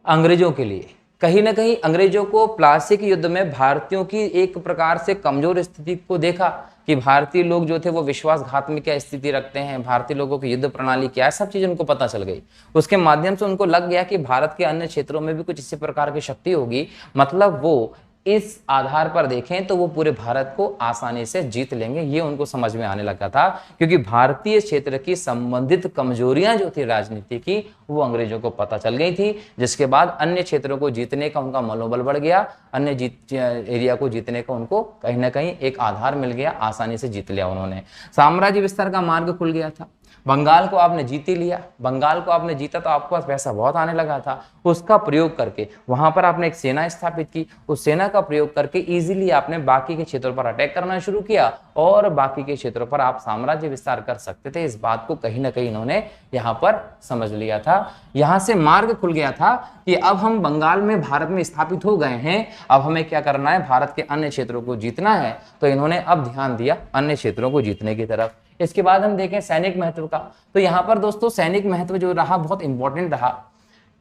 अंग्रेजों के लिए। कहीं ना कहीं अंग्रेजों को प्लासी के युद्ध में भारतीयों की एक प्रकार से कमजोर स्थिति को देखा कि भारतीय लोग जो थे वो विश्वासघात में क्या स्थिति रखते हैं, भारतीय लोगों की युद्ध प्रणाली क्या है, सब चीजें उनको पता चल गई। उसके माध्यम से उनको लग गया कि भारत के अन्य क्षेत्रों में भी कुछ इसी प्रकार की शक्ति होगी, मतलब वो इस आधार पर देखें तो वो पूरे भारत को आसानी से जीत लेंगे। ये उनको समझ में आने लगा था, क्योंकि भारतीय क्षेत्र की संबंधित कमजोरियां जो थी राजनीति की, वो अंग्रेजों को पता चल गई थी, जिसके बाद अन्य क्षेत्रों को जीतने का उनका मनोबल बढ़ गया। अन्य एरिया को जीतने का उनको कहीं ना कहीं एक आधार मिल गया, आसानी से जीत लिया उन्होंने। साम्राज्य विस्तार का मार्ग खुल गया था। बंगाल को आपने जीत ही लिया, बंगाल को आपने जीता तो आपके पास पैसा बहुत आने लगा था। उसका प्रयोग करके वहां पर आपने एक सेना स्थापित की, उस सेना का प्रयोग करके इजीली आपने बाकी के क्षेत्रों पर अटैक करना शुरू किया और बाकी के क्षेत्रों पर आप साम्राज्य विस्तार कर सकते थे। इस बात को कहीं ना कहीं इन्होंने यहाँ पर समझ लिया था। यहाँ से मार्ग खुल गया था कि अब हम बंगाल में भारत में स्थापित हो गए हैं, अब हमें क्या करना है, भारत के अन्य क्षेत्रों को जीतना है। तो इन्होंने अब ध्यान दिया अन्य क्षेत्रों को जीतने की तरफ। इसके बाद हम देखें सैनिक महत्व का, तो यहां पर दोस्तों सैनिक महत्व जो रहा बहुत इंपॉर्टेंट रहा।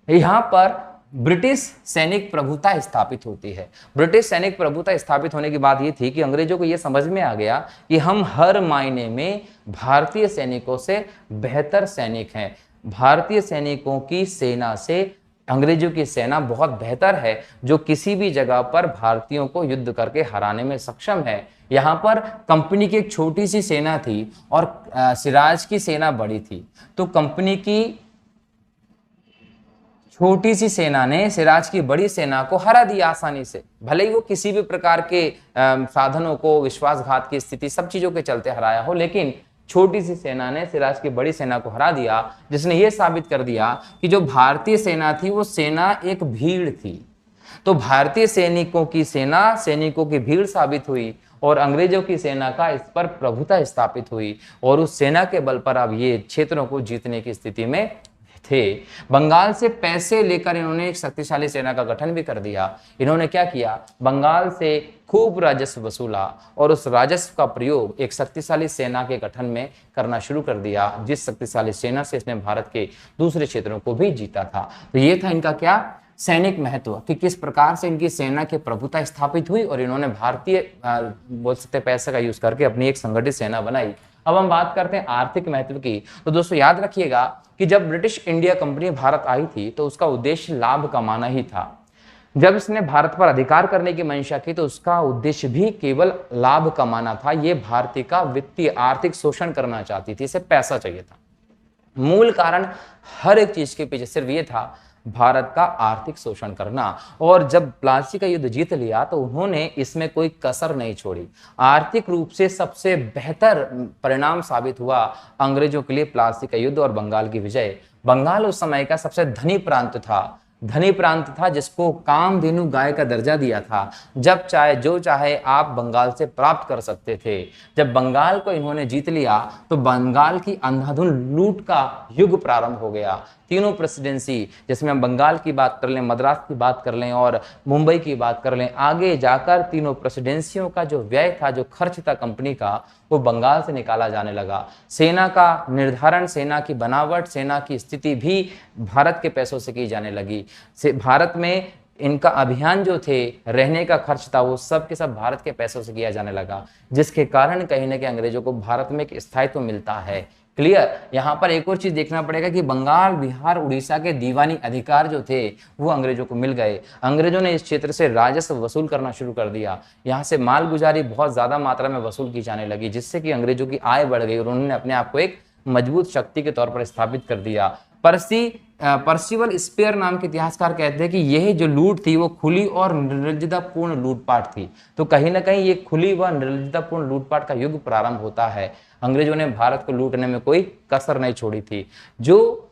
यहां पर ब्रिटिश सैनिक प्रभुता स्थापित होती है। ब्रिटिश सैनिक प्रभुता स्थापित होने की बात यह थी कि अंग्रेजों को यह समझ में आ गया कि हम हर मायने में भारतीय सैनिकों से बेहतर सैनिक हैं। भारतीय सैनिकों की सेना से अंग्रेजों की सेना बहुत बेहतर है, जो किसी भी जगह पर भारतीयों को युद्ध करके हराने में सक्षम है। यहाँ पर कंपनी की एक छोटी सी सेना थी और सिराज की सेना बड़ी थी, तो कंपनी की छोटी सी सेना ने सिराज की बड़ी सेना को हरा दिया आसानी से। भले ही वो किसी भी प्रकार के साधनों को, विश्वासघात की स्थिति, सब चीजों के चलते हराया हो, लेकिन छोटी सी सेना ने सिराज की बड़ी सेना को हरा दिया, जिसने ये साबित कर दिया कि जो भारतीय सेना थी वो सेना एक भीड़ थी। तो भारतीय सैनिकों की सेना सैनिकों की भीड़ साबित हुई और अंग्रेजों की सेना का इस पर प्रभुता स्थापित हुई और उस सेना के बल पर अब ये क्षेत्रों को जीतने की स्थिति में थे। बंगाल से पैसे लेकर इन्होंने एक शक्तिशाली सेना का गठन भी कर दिया। इन्होंने क्या किया, बंगाल से खूब राजस्व वसूला और उस राजस्व का प्रयोग एक शक्तिशाली सेना के गठन में करना शुरू कर दिया, जिस शक्तिशाली सेना से इसने भारत के दूसरे क्षेत्रों को भी जीता था। तो ये था इनका क्या, सैनिक महत्व, कि किस प्रकार से इनकी सेना की प्रभुता स्थापित हुई और इन्होंने भारतीय बोल सकते पैसे का यूज करके अपनी एक संगठित सेना बनाई। अब हम बात करते हैं आर्थिक महत्व की। तो दोस्तों याद रखिएगा कि जब ब्रिटिश इंडिया कंपनी भारत आई थी तो उसका उद्देश्य लाभ कमाना ही था। जब इसने भारत पर अधिकार करने की मंशा की तो उसका उद्देश्य भी केवल लाभ कमाना था। ये भारतीय का वित्तीय आर्थिक शोषण करना चाहती थी, इसे पैसा चाहिए था। मूल कारण हर एक चीज के पीछे सिर्फ ये था, भारत का आर्थिक शोषण करना। और जब प्लासी का युद्ध जीत लिया तो उन्होंने इसमें कोई कसर नहीं छोड़ी। आर्थिक रूप से सबसे बेहतर परिणाम साबित हुआ अंग्रेजों के लिए प्लासी का युद्ध और बंगाल की विजय। बंगाल उस समय का सबसे धनी प्रांत था जिसको कामधेनु गाय का दर्जा दिया था। जब चाहे जो चाहे आप बंगाल से प्राप्त कर सकते थे। जब बंगाल को इन्होंने जीत लिया तो बंगाल की अंधाधुंध लूट का युग प्रारंभ हो गया। तीनों प्रेसिडेंसी, जिसमें हम बंगाल की बात कर लें, मद्रास की बात कर लें और मुंबई की बात कर लें, आगे जाकर तीनों प्रेसिडेंसियों का जो व्यय था, जो खर्च था कंपनी का, वो बंगाल से निकाला जाने लगा। सेना का निर्धारण, सेना की बनावट, सेना की स्थिति भी भारत के पैसों से की जाने लगी। भारत में इनका अभियान जो थे, रहने का खर्च था, वो सब के सब भारत के पैसों से किया जाने लगा, जिसके कारण कहीं ना कहीं अंग्रेजों को भारत में एक स्थायित्व मिलता है। क्लियर। यहाँ पर एक और चीज देखना पड़ेगा कि बंगाल, बिहार, उड़ीसा के दीवानी अधिकार जो थे वो अंग्रेजों को मिल गए। अंग्रेजों ने इस क्षेत्र से राजस्व वसूल करना शुरू कर दिया। यहाँ से मालगुजारी बहुत ज्यादा मात्रा में वसूल की जाने लगी, जिससे कि अंग्रेजों की आय बढ़ गई और उन्होंने अपने आप को एक मजबूत शक्ति के तौर पर स्थापित कर दिया। पर्सिवल स्पेयर नाम के इतिहासकार कहते हैं कि यह जो लूट थी वो खुली और निर्लज्जतापूर्ण लूटपाट थी। तो कहीं ना कहीं ये खुली व निर्लज्जतापूर्ण लूटपाट का युग प्रारंभ होता है। अंग्रेजों ने भारत को लूटने में कोई कसर नहीं छोड़ी थी। जो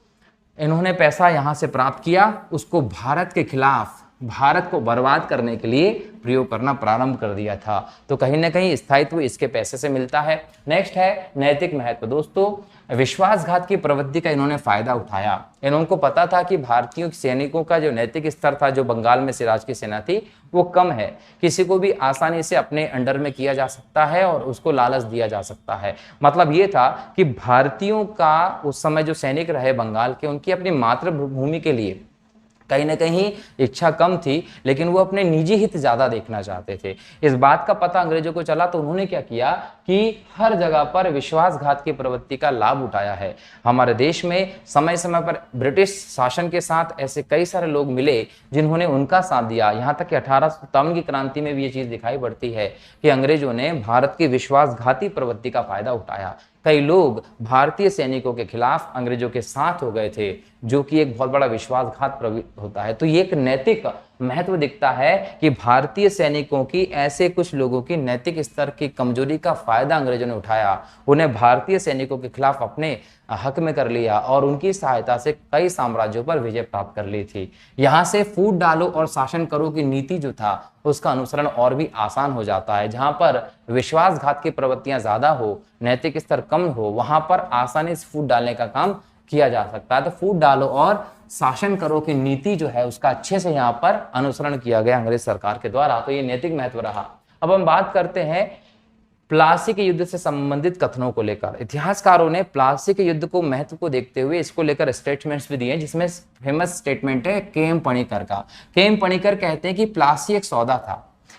इन्होंने पैसा यहां से प्राप्त किया उसको भारत के खिलाफ, भारत को बर्बाद करने के लिए प्रयोग करना प्रारंभ कर दिया था। तो कहीं ना कहीं स्थायित्व इसके पैसे से मिलता है। नेक्स्ट है नैतिक महत्व। दोस्तों, विश्वासघात की प्रवृत्ति का इन्होंने फायदा उठाया। इनको पता था कि भारतीय सैनिकों का जो नैतिक स्तर था, जो बंगाल में सिराज की सेना थी, वो कम है। किसी को भी आसानी से अपने अंडर में किया जा सकता है और उसको लालच दिया जा सकता है। मतलब ये था कि भारतीयों का उस समय जो सैनिक रहे बंगाल के, उनकी अपनी मातृभूमि के लिए कहीं ना कहीं इच्छा कम थी, लेकिन वो अपने निजी हित ज्यादा देखना चाहते थे। इस बात का पता अंग्रेजों को चला तो उन्होंने क्या किया कि हर जगह पर विश्वासघात की प्रवृत्ति का लाभ उठाया है। हमारे देश में समय समय पर ब्रिटिश शासन के साथ ऐसे कई सारे लोग मिले जिन्होंने उनका साथ दिया। यहाँ तक कि 1857 की क्रांति में भी ये चीज दिखाई पड़ती है कि अंग्रेजों ने भारत की विश्वासघाती प्रवृत्ति का फायदा उठाया। कई लोग भारतीय सैनिकों के खिलाफ अंग्रेजों के साथ हो गए थे, जो कि एक बहुत बड़ा विश्वासघात होता है। तो ये एक नैतिक महत्व दिखता है कि भारतीय सैनिकों की, ऐसे कुछ लोगों की नैतिक स्तर की कमजोरी का फायदा अंग्रेजों ने उठाया, उन्हें भारतीय सैनिकों के खिलाफ अपने हक में कर लिया और उनकी सहायता से कई साम्राज्यों पर विजय प्राप्त कर ली थी। यहां से फूट डालो और शासन करो की नीति जो था उसका अनुसरण और भी आसान हो जाता है। जहां पर विश्वासघात की प्रवृत्तियां ज्यादा हो, नैतिक स्तर कम हो, वहां पर आसानी से फूट डालने का काम किया जा सकता है। तो फूट डालो और शासन करो की नीति जो है उसका अच्छे से यहाँ पर अनुसरण किया गया अंग्रेज सरकार के द्वारा। तो ये नैतिक महत्व रहा। अब हम बात करते हैं प्लासी के युद्ध से संबंधित कथनों को लेकर। इतिहासकारों ने प्लासी के युद्ध को महत्व को देखते हुए इसको लेकर स्टेटमेंट्स भी दिए, जिसमें फेमस स्टेटमेंट है के.एम. पणिकर का। के.एम. पणिकर कहते हैं कि प्लासी एक सौदा था।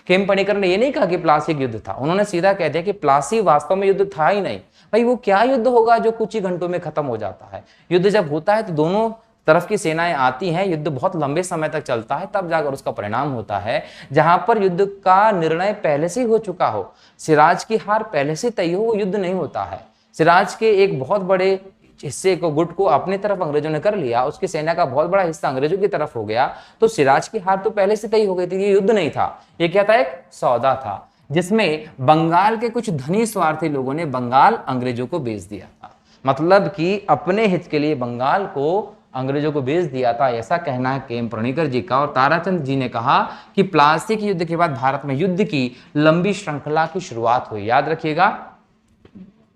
के.एम. पणिकर ने ये नहीं कहा कि प्लासी एक युद्ध था, उन्होंने सीधा कह दिया कि प्लासी वास्तव में युद्ध था ही नहीं। भाई वो क्या युद्ध होगा जो कुछ ही घंटों में खत्म हो जाता है। युद्ध जब होता है तो दोनों तरफ की सेनाएं आती हैं, युद्ध बहुत लंबे समय तक चलता है, तब जाकर उसका परिणाम होता है। जहां पर युद्ध का निर्णय पहले से ही हो चुका हो, सिराज की हार पहले से तय हो, वो युद्ध नहीं होता है। सिराज के एक बहुत बड़े हिस्से को, गुट को अपनी तरफ अंग्रेजों ने कर लिया, उसकी सेना का बहुत बड़ा हिस्सा अंग्रेजों की तरफ हो गया, तो सिराज की हार तो पहले से तय हो गई थी। ये युद्ध नहीं था, ये क्या था, एक सौदा था, जिसमें बंगाल के कुछ धनी स्वार्थी लोगों ने बंगाल अंग्रेजों को बेच दिया था। मतलब कि अपने हित के लिए बंगाल को अंग्रेजों को बेच दिया था, ऐसा कहना है के.एम. पणिकर जी का। और ताराचंद जी ने कहा कि प्लासी के युद्ध के बाद भारत में युद्ध की लंबी श्रृंखला की शुरुआत हुई। याद रखिएगा,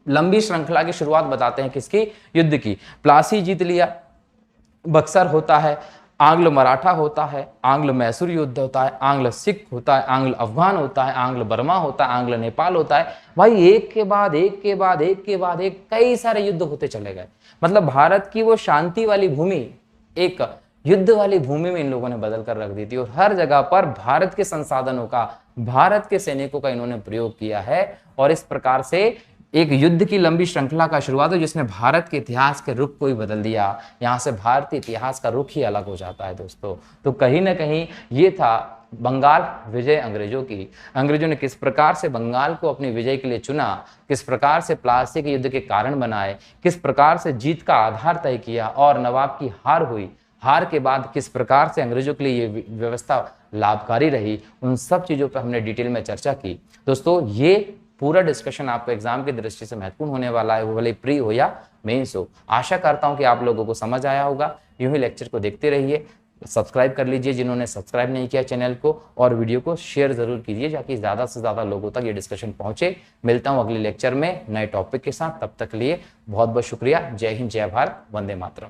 लंबी श्रृंखला की शुरुआत बताते हैं किसकी, युद्ध की। प्लासी जीत लिया, बक्सर होता है, आंग्ल मराठा होता है, आंग्ल मैसूर युद्ध होता है, आंग्ल सिख होता है, आंग्ल अफगान होता है, आंग्ल बर्मा होता है, आंग्ल नेपाल होता है। भाई एक के बाद एक के बाद एक के बाद एक कई सारे युद्ध होते चले गए। मतलब भारत की वो शांति वाली भूमि एक युद्ध वाली भूमि में इन लोगों ने बदल कर रख दी थी। और हर जगह पर भारत के संसाधनों का, भारत के सैनिकों का इन्होंने प्रयोग किया है। और इस प्रकार से एक युद्ध की लंबी श्रृंखला का शुरुआत हो जिसने भारत के इतिहास के रुख को ही बदल दिया। यहाँ से भारतीय इतिहास का रुख ही अलग हो जाता है दोस्तों। तो कहीं ना कहीं ये था बंगाल विजय अंग्रेजों की। अंग्रेजों ने किस प्रकार से बंगाल को अपनी विजय के लिए चुना, किस प्रकार से प्लासी के युद्ध के कारण बनाए, किस प्रकार से जीत का आधार तय किया और नवाब की हार हुई, हार के बाद किस प्रकार से अंग्रेजों के लिए ये व्यवस्था लाभकारी रही, उन सब चीज़ों पर हमने डिटेल में चर्चा की। दोस्तों ये पूरा डिस्कशन आपको एग्जाम की दृष्टि से महत्वपूर्ण होने वाला है, वो भले प्री हो या मेंस हो। आशा करता हूं कि आप लोगों को समझ आया होगा। यूं ही लेक्चर को देखते रहिए, सब्सक्राइब कर लीजिए जिन्होंने सब्सक्राइब नहीं किया चैनल को, और वीडियो को शेयर जरूर कीजिए ताकि ज़्यादा से ज़्यादा लोगों तक ये डिस्कशन पहुंचे। मिलता हूं अगले लेक्चर में नए टॉपिक के साथ, तब तक के लिए बहुत बहुत शुक्रिया। जय हिंद, जय भारत, वंदे मातरम।